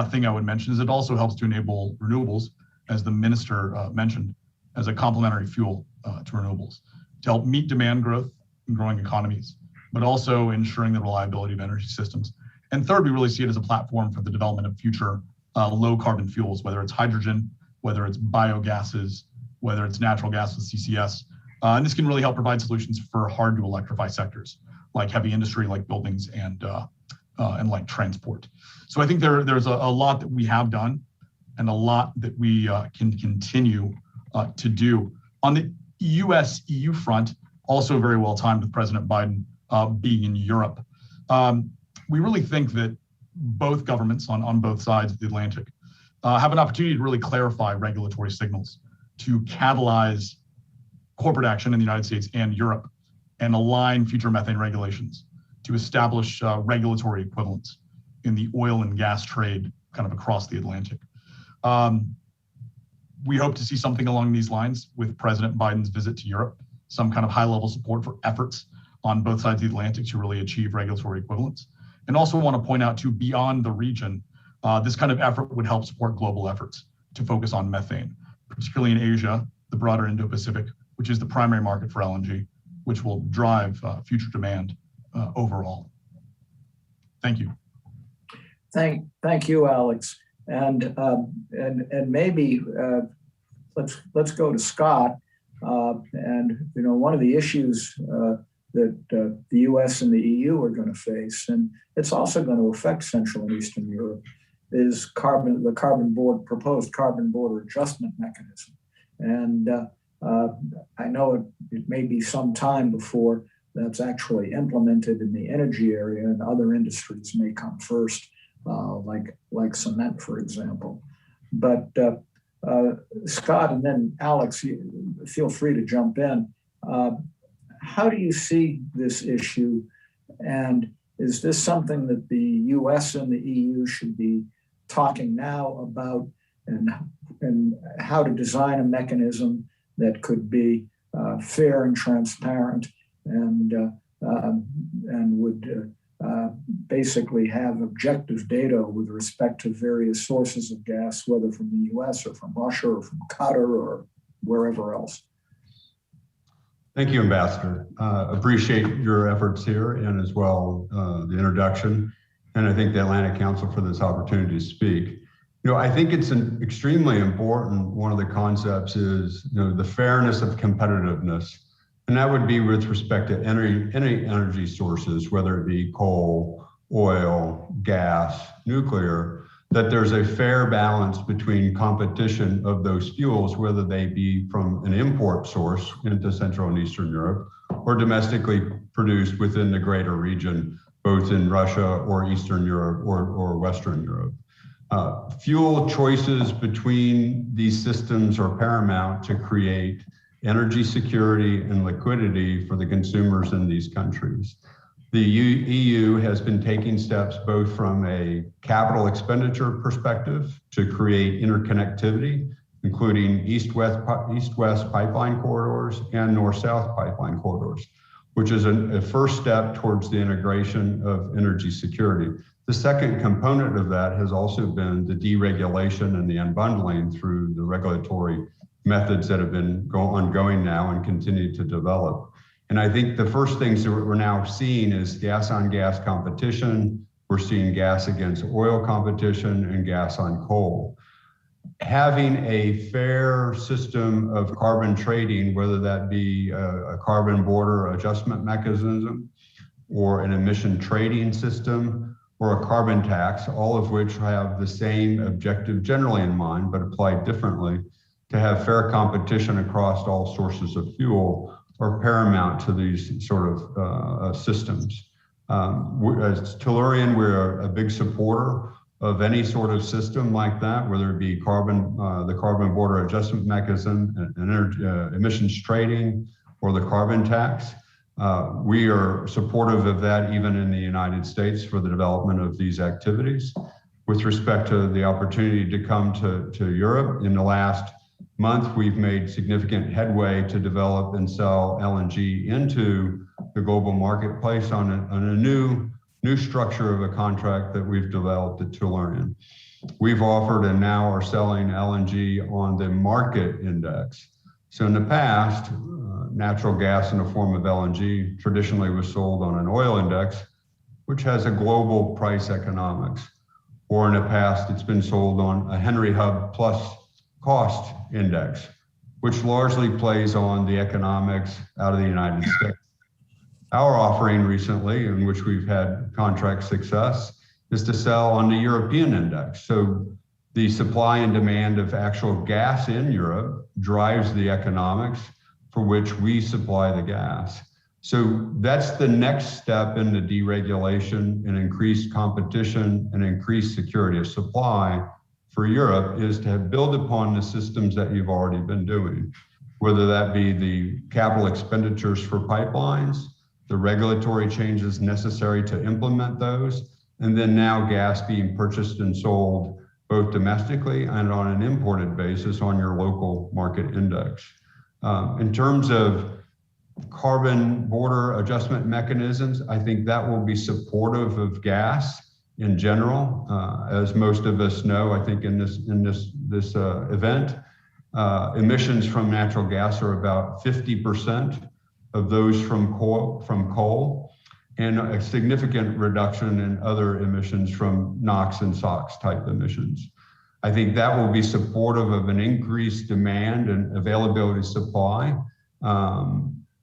E: thing I would mention is it also helps to enable renewables, as the minister mentioned, as a complementary fuel to renewables, to help meet demand growth in growing economies, but also ensuring the reliability of energy systems. And third, we really see it as a platform for the development of future low carbon fuels, whether it's hydrogen, whether it's biogases, whether it's natural gas with CCS. And this can really help provide solutions for hard to electrify sectors, like heavy industry, like buildings, and like transport. So I think there's a lot that we have done and a lot that we can continue to do. On the US-EU front, also very well timed with President Biden being in Europe. We really think that both governments on both sides of the Atlantic have an opportunity to really clarify regulatory signals to catalyze corporate action in the United States and Europe and align future methane regulations to establish regulatory equivalence in the oil and gas trade kind of across the Atlantic. We hope to see something along these lines with President Biden's visit to Europe, some kind of high-level support for efforts on both sides of the Atlantic to really achieve regulatory equivalence. And also want to point out too, beyond the region, this kind of effort would help support global efforts to focus on methane, particularly in Asia, the broader Indo-Pacific, which is the primary market for LNG, which will drive future demand overall. Thank you.
A: Thank you, Alex. And maybe let's go to Scott. And one of the issues that the U.S. and the EU are going to face, and it's also going to affect Central and Eastern Europe, is the proposed carbon border adjustment mechanism. And I know it may be some time before that's actually implemented in the energy area, and other industries may come first, like cement, for example. But Scott, and then Alex, feel free to jump in. How do you see this issue? And is this something that the US and the EU should be talking now about, and how to design a mechanism that could be fair and transparent and would basically have objective data with respect to various sources of gas, whether from the US or from Russia or from Qatar or wherever else?
F: Thank you, Ambassador. Appreciate your efforts here and as well the introduction. And I think the Atlantic Council for this opportunity to speak. I think it's an extremely important, one of the concepts is the fairness of competitiveness. And that would be with respect to any energy sources, whether it be coal, oil, gas, nuclear, that there's a fair balance between competition of those fuels, whether they be from an import source into Central and Eastern Europe or domestically produced within the greater region, both in Russia or Eastern Europe or Western Europe. Fuel choices between these systems are paramount to create energy security and liquidity for the consumers in these countries. The EU has been taking steps both from a capital expenditure perspective to create interconnectivity, including east-west pipeline corridors and north-south pipeline corridors, which is a first step towards the integration of energy security. The second component of that has also been the deregulation and the unbundling through the regulatory methods that have been ongoing now and continue to develop. And I think the first things that we're now seeing is gas on gas competition. We're seeing gas against oil competition and gas on coal. Having a fair system of carbon trading, whether that be a carbon border adjustment mechanism or an emission trading system or a carbon tax, all of which have the same objective generally in mind, but applied differently, to have fair competition across all sources of fuel are paramount to these sort of systems. As Tellurian, we're a big supporter of any sort of system like that, whether it be the carbon border adjustment mechanism, emissions trading, or the carbon tax. We are supportive of that even in the United States for the development of these activities. With respect to the opportunity to come to Europe, in the last month, we've made significant headway to develop and sell LNG into the global marketplace on a new structure of a contract that we've developed at Tellurian. We've offered and now are selling LNG on the market index. So in the past, natural gas in the form of LNG traditionally was sold on an oil index, which has a global price economics. Or in the past, it's been sold on a Henry Hub plus cost index, which largely plays on the economics out of the United States. Our offering recently, in which we've had contract success, is to sell on the European index. So the supply and demand of actual gas in Europe drives the economics for which we supply the gas. So that's the next step in the deregulation and increased competition and increased security of supply for Europe, is to build upon the systems that you've already been doing. whether that be the capital expenditures for pipelines, the regulatory changes necessary to implement those, and then now gas being purchased and sold both domestically and on an imported basis on your local market index. In terms of carbon border adjustment mechanisms, I think that will be supportive of gas in general. As most of us know, I think in this event, emissions from natural gas are about 50% of those from coal, and a significant reduction in other emissions from NOx and SOx type emissions. I think that will be supportive of an increased demand and availability of supply.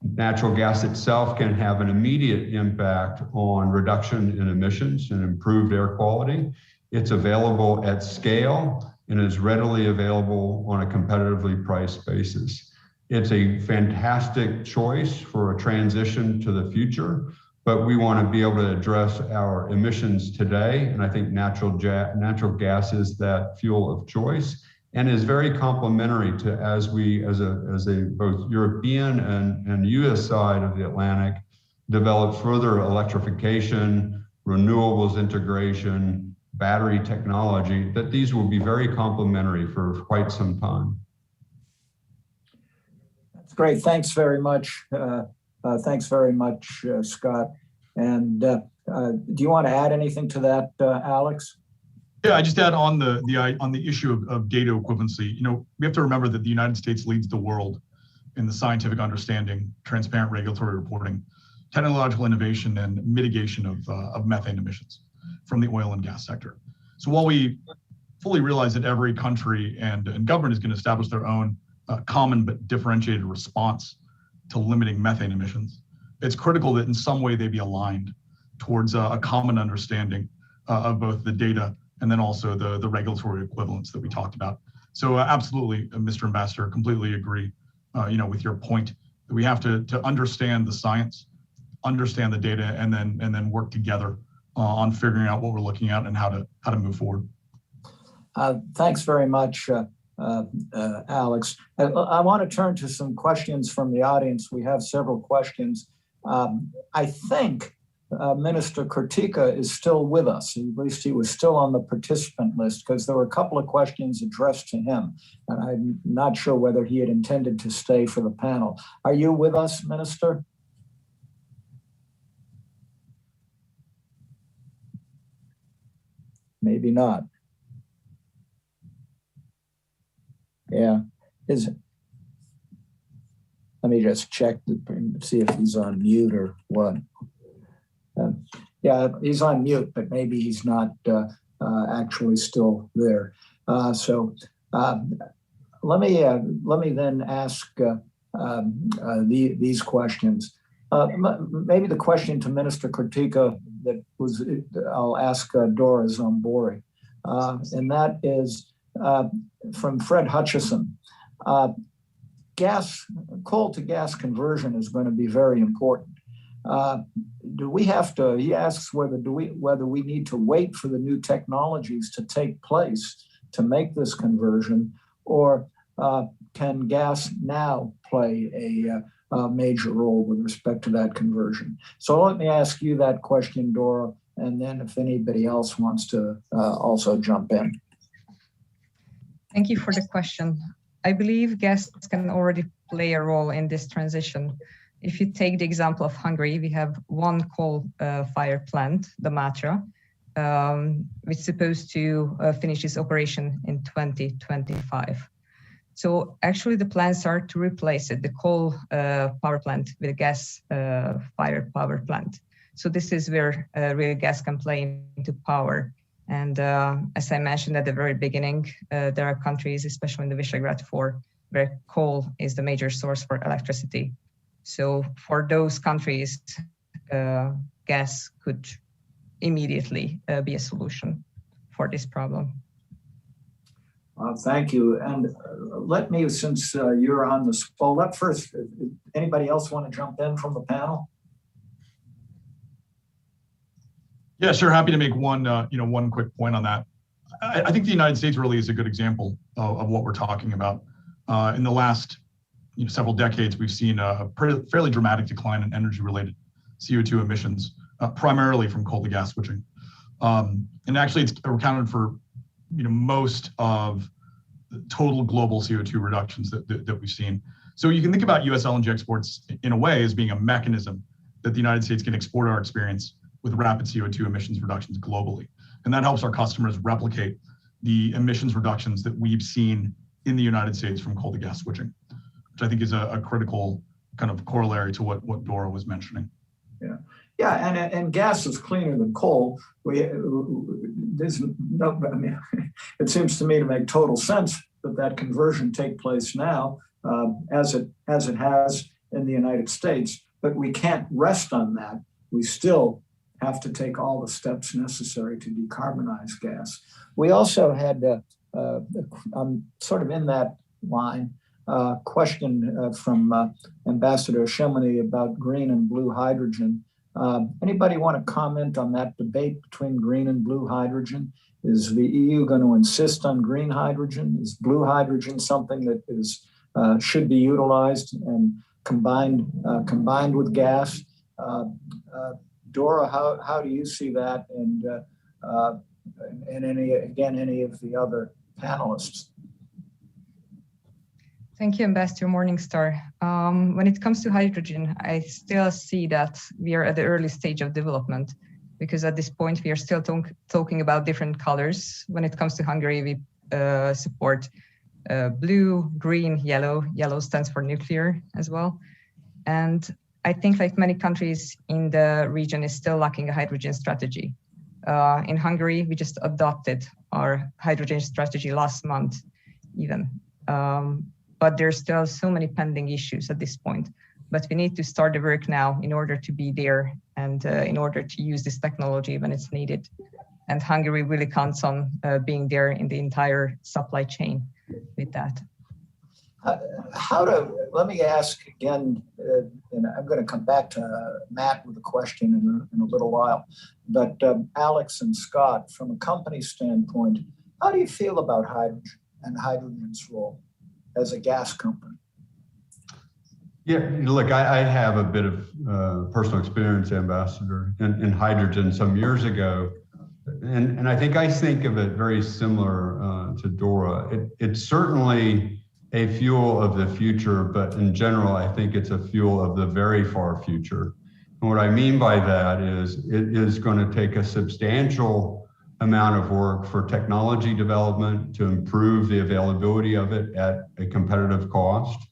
F: Natural gas itself can have an immediate impact on reduction in emissions and improved air quality. It's available at scale and is readily available on a competitively priced basis. It's a fantastic choice for a transition to the future, but we want to be able to address our emissions today. And I think natural gas is that fuel of choice and is very complementary to as a both European and US side of the Atlantic develop further electrification, renewables integration, battery technology, that these will be very complementary for quite some time.
A: That's great. Thanks very much. Thanks very much, Scott. And do you want to add anything to that, Alex?
E: Yeah, I just add on the issue of data equivalency. You know, we have to remember that the United States leads the world in the scientific understanding, transparent regulatory reporting, technological innovation, and mitigation of methane emissions from the oil and gas sector. So while we fully realize that every country and government is going to establish their own common but differentiated response to limiting methane emissions, it's critical that in some way they be aligned towards a common understanding of both the data and then also the regulatory equivalence that we talked about. So absolutely, Mr. Ambassador, completely agree, with your point that we have to understand the science, understand the data, and then work together on figuring out what we're looking at and how to move forward.
A: Thanks very much, Alex. I want to turn to some questions from the audience. We have several questions. I think Minister Kurtyka is still with us. At least he was still on the participant list because there were a couple of questions addressed to him. And I'm not sure whether he had intended to stay for the panel. Are you with us, Minister? Maybe not. Yeah. Let me just check to see if he's on mute or what. Yeah, he's on mute, but maybe he's not actually still there. So let me then ask these questions. Maybe the question to Minister Kurtyka I'll ask Dora Zombori, and that is from Fred Hutchison. Coal to gas conversion is going to be very important. Do we have to, he asks whether we need to wait for the new technologies to take place to make this conversion, or can gas now play a major role with respect to that conversion? So let me ask you that question, Dora, and then if anybody else wants to also jump in.
C: Thank you for the question. I believe gas can already play a role in this transition. If you take the example of Hungary, we have one coal-fired plant, the Matra, which is supposed to finish its operation in 2025. So actually the plans are to replace it, the coal power plant, with a gas-fired power plant. So this is where real gas can play into power. And as I mentioned at the very beginning, there are countries, especially in the Visegrad 4, where coal is the major source for electricity. So for those countries, gas could immediately be a solution for this problem.
A: Thank you. And let me, since you're on the spot, first, anybody else want to jump in from the panel?
E: Yeah, sure. Happy to make one quick point on that. I think the United States really is a good example of what we're talking about. In the last several decades, we've seen a fairly dramatic decline in energy-related CO2 emissions, primarily from coal to gas switching. And actually, it's accounted for most of the total global CO2 reductions that we've seen. So you can think about U.S. LNG exports in a way as being a mechanism that the United States can export our experience with rapid CO2 emissions reductions globally. And that helps our customers replicate the emissions reductions that we've seen in the United States from coal to gas switching, which I think is a critical kind of corollary to what Dora was mentioning.
A: Yeah, and gas is cleaner than coal. There's no, I mean, it seems to me to make total sense that conversion take place now, as it has in the United States. But we can't rest on that. We still have to take all the steps necessary to decarbonize gas. We also had, sort of in that line, question from Ambassador Shemini about green and blue hydrogen. Anybody want to comment on that debate between green and blue hydrogen? Is the EU going to insist on green hydrogen? Is blue hydrogen something that is should be utilized and combined with gas? Dora, how do you see that? And any of the other panelists?
C: Thank you, Ambassador Morningstar. When it comes to hydrogen, I still see that we are at the early stage of development, because at this point we are still talking about different colors. When it comes to Hungary, we support blue, green, yellow. Yellow stands for nuclear as well. And I think, like many countries in the region, is still lacking a hydrogen strategy. In Hungary, we just adopted our hydrogen strategy last month even. But there's still so many pending issues at this point. But we need to start the work now in order to be there and in order to use this technology when it's needed. And Hungary really counts on being there in the entire supply chain with that.
A: Let me ask again, and I'm going to come back to Matt with a question in a little while, but Alex and Scott, from a company standpoint, how do you feel about hydrogen and hydrogen's role as a gas company?
F: Yeah, look, I have a bit of personal experience, Ambassador, in hydrogen some years ago. And I think of it very similar to Dora. It's certainly a fuel of the future, but in general, I think it's a fuel of the very far future. And what I mean by that is it is going to take a substantial amount of work for technology development to improve the availability of it at a competitive cost.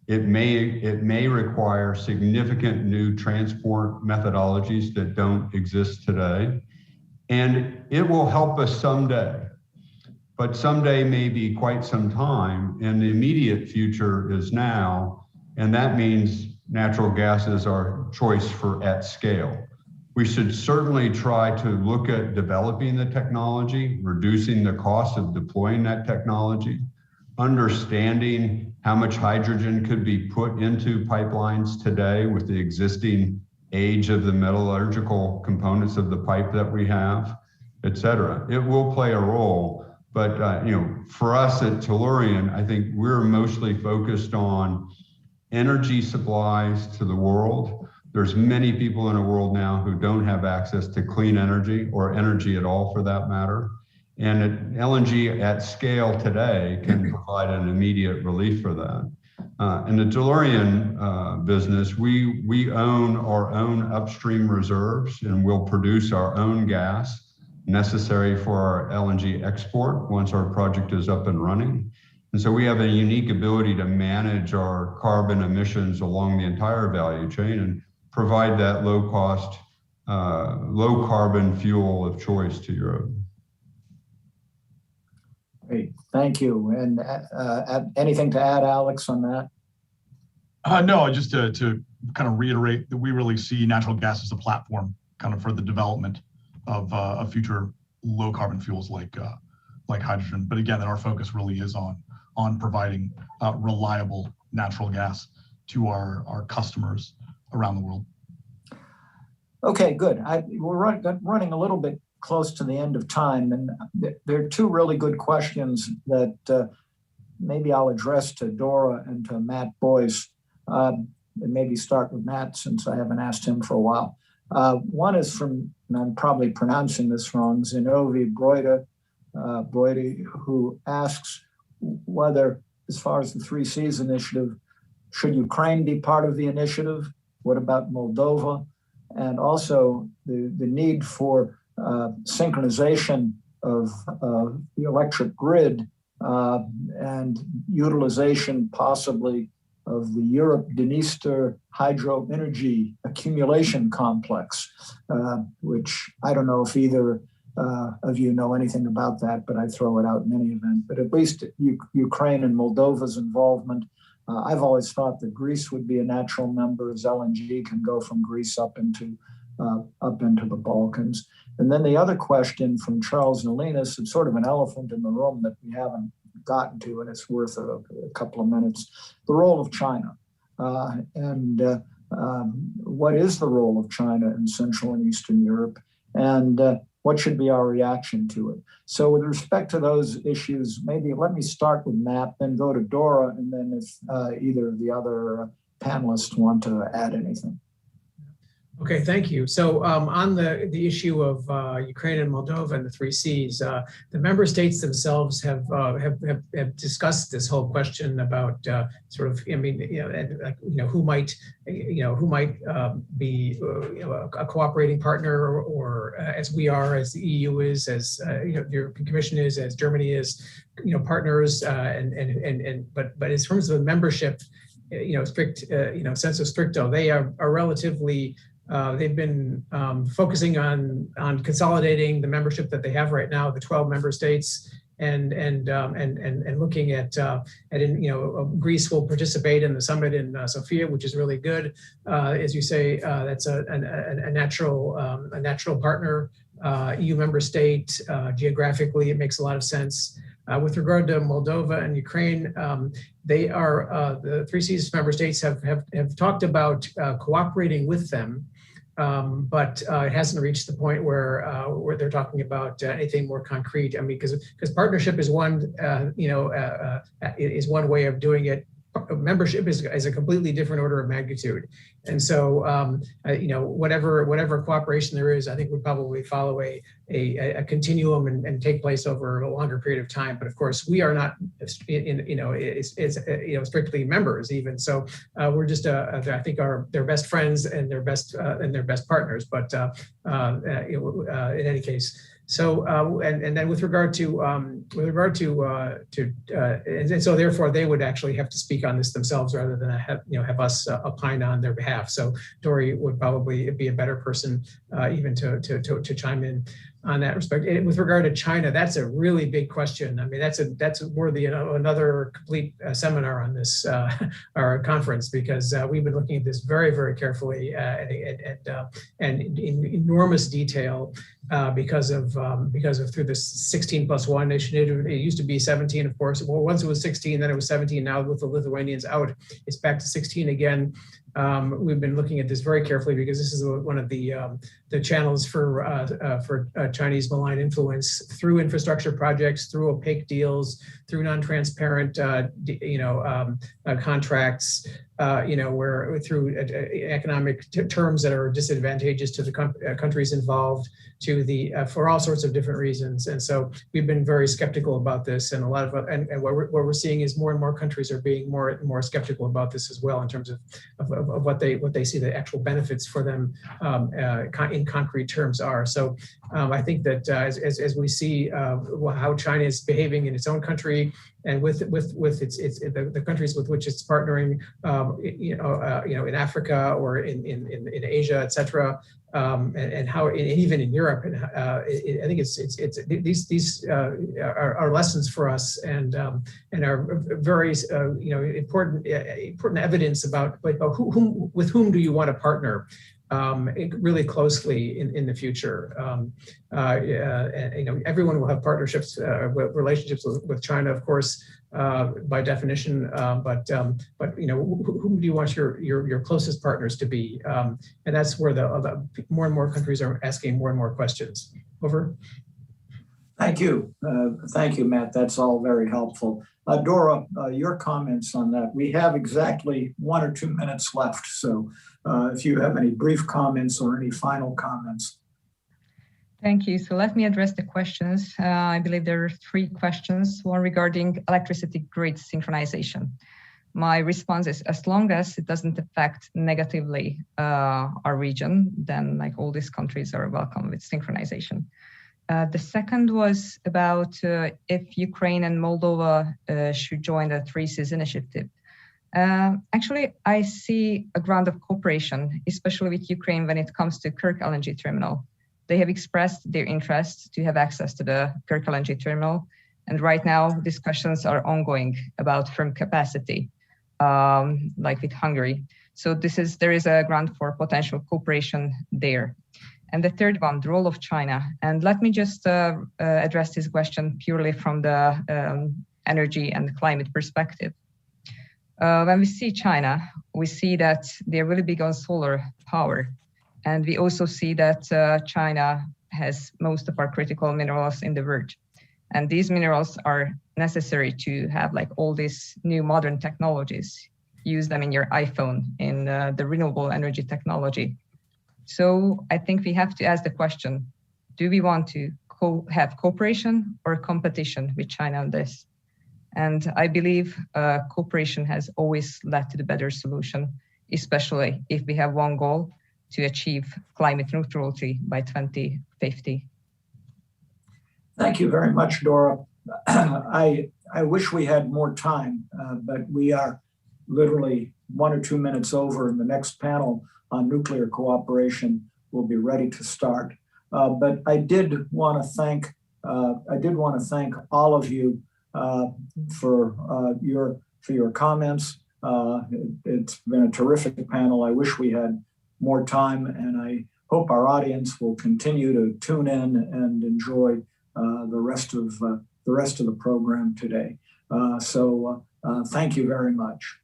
F: It may require significant new transport methodologies that don't exist today. And it will help us someday, but someday may be quite some time, and the immediate future is now, and that means natural gas is our choice for at scale. We should certainly try to look at developing the technology, reducing the cost of deploying that technology, understanding how much hydrogen could be put into pipelines today with the existing age of the metallurgical components of the pipe that we have, et cetera. It will play a role, but for us at Tellurian, I think we're mostly focused on energy supplies to the world. There's many people in the world now who don't have access to clean energy or energy at all for that matter. And LNG at scale today can provide an immediate relief for that. In the Tellurian business, we own our own upstream reserves and we'll produce our own gas necessary for our LNG export once our project is up and running. And so we have a unique ability to manage our carbon emissions along the entire value chain and provide that low cost, low carbon fuel of choice to Europe.
A: Great, thank you. And anything to add, Alex, on that?
E: No, just to kind of reiterate that we really see natural gas as a platform kind of for the development of future low carbon fuels like hydrogen. But again, that our focus really is on providing reliable natural gas to our customers around the world.
A: Okay, good. We're running a little bit close to the end of time, and there are two really good questions that maybe I'll address to Dora and to Matt Boyce, and maybe start with Matt since I haven't asked him for a while. One is from, and I'm probably pronouncing this wrong, Zinovi Broidy, who asks whether, as far as the 3 Cs initiative, should Ukraine be part of the initiative? What about Moldova? And also the need for synchronization of the electric grid and utilization possibly of the Europe-Dniester hydro energy accumulation complex, which I don't know if either of you know anything about that, but I throw it out in any event. But at least Ukraine and Moldova's involvement. I've always thought that Greece would be a natural member, as LNG can go from Greece up into the Balkans. And then the other question from Charles Nalinas, it's sort of an elephant in the room that we haven't gotten to, and it's worth a couple of minutes. The role of China. What is the role of China in Central and Eastern Europe? And what should be our reaction to it? So with respect to those issues, maybe let me start with Matt, then go to Dora, and then if either of the other panelists want to add anything.
D: Okay, thank you. So on the issue of Ukraine and Moldova and the 3 Cs, the member states themselves have discussed this whole question about sort of, I mean, who might be a cooperating partner, or as we are, as the EU is, as the European Commission is, as Germany is, partners, but in terms of membership, strict, sensu stricto, they are relatively. They've been focusing on consolidating the membership that they have right now, the 12 member states, and looking at Greece will participate in the summit in Sofia, which is really good. As you say, that's a natural partner, EU member state. Geographically, it makes a lot of sense. With regard to Moldova and Ukraine, they are the 3 Cs member states have talked about cooperating with them, but it hasn't reached the point where they're talking about anything more concrete. I mean, because partnership is one way of doing it. Membership is a completely different order of magnitude, and so whatever cooperation there is, I think would probably follow a continuum and take place over a longer period of time. But of course, we are not strictly members even. So we're just I think their best friends and their best partners. But in any case. So and then with regard to and so therefore they would actually have to speak on this themselves rather than have us opine on their behalf. So Dory would probably be a better person even to chime in on that respect. And with regard to China, that's a really big question. I mean, that's worthy of another complete seminar on this our conference, because we've been looking at this very, very carefully and in enormous detail because of through this 16+1 initiative. It used to be 17, of course. Well, once it was 16, then it was 17. Now with the Lithuanians out, it's back to 16 again. We've been looking at this very carefully because this is one of the channels for Chinese malign influence through infrastructure projects, through opaque deals, through non-transparent contracts, where through economic terms that are disadvantageous to the countries involved, for all sorts of different reasons. And so we've been very skeptical about this, and what we're seeing is more and more countries are being more and more skeptical about this as well, in terms of what they see the actual benefits for them in concrete terms are. So I think that as we see how China is behaving in its own country, and with the countries with which it's partnering, in Africa or in Asia, et cetera, and how even in Europe, and I think these are lessons for us, and are very important evidence about with whom do you want to partner really closely in the future. Everyone will have partnerships, relationships with China, of course, by definition. But whom do you want your closest partners to be? And that's where the more and more countries are asking more and more questions. Over.
A: Thank you, Matt. That's all very helpful. Dora, your comments on that. We have exactly 1 or 2 minutes left. So if you have any brief comments or any final comments.
C: Thank you. So let me address the questions. I believe there are 3 questions. One regarding electricity grid synchronization. My response is, as long as it doesn't affect negatively our region, then like all these countries are welcome with synchronization. The second was about if Ukraine and Moldova should join the 3 Seas initiative. Actually, I see a ground of cooperation, especially with Ukraine when it comes to Kirk LNG terminal. They have expressed their interest to have access to the Kirk LNG terminal. And right now, discussions are ongoing about firm capacity, like with Hungary. So there is a ground for potential cooperation there. And the third one, the role of China. And let me just address this question purely from the energy and climate perspective. When we see China, we see that they're really big on solar power. And we also see that China has most of our critical minerals in the world. And these minerals are necessary to have like all these new modern technologies. Use them in your iPhone, in the renewable energy technology. So I think we have to ask the question, do we want to have cooperation or competition with China on this? And I believe cooperation has always led to the better solution, especially if we have one goal to achieve climate neutrality by 2050.
A: Thank you very much, Dora. I wish we had more time, but we are literally 1 or 2 minutes over, and the next panel on nuclear cooperation will be ready to start. But I did want to thank all of you for your comments. It's been a terrific panel. I wish we had more time, and I hope our audience will continue to tune in and enjoy the rest of the program today. So thank you very much.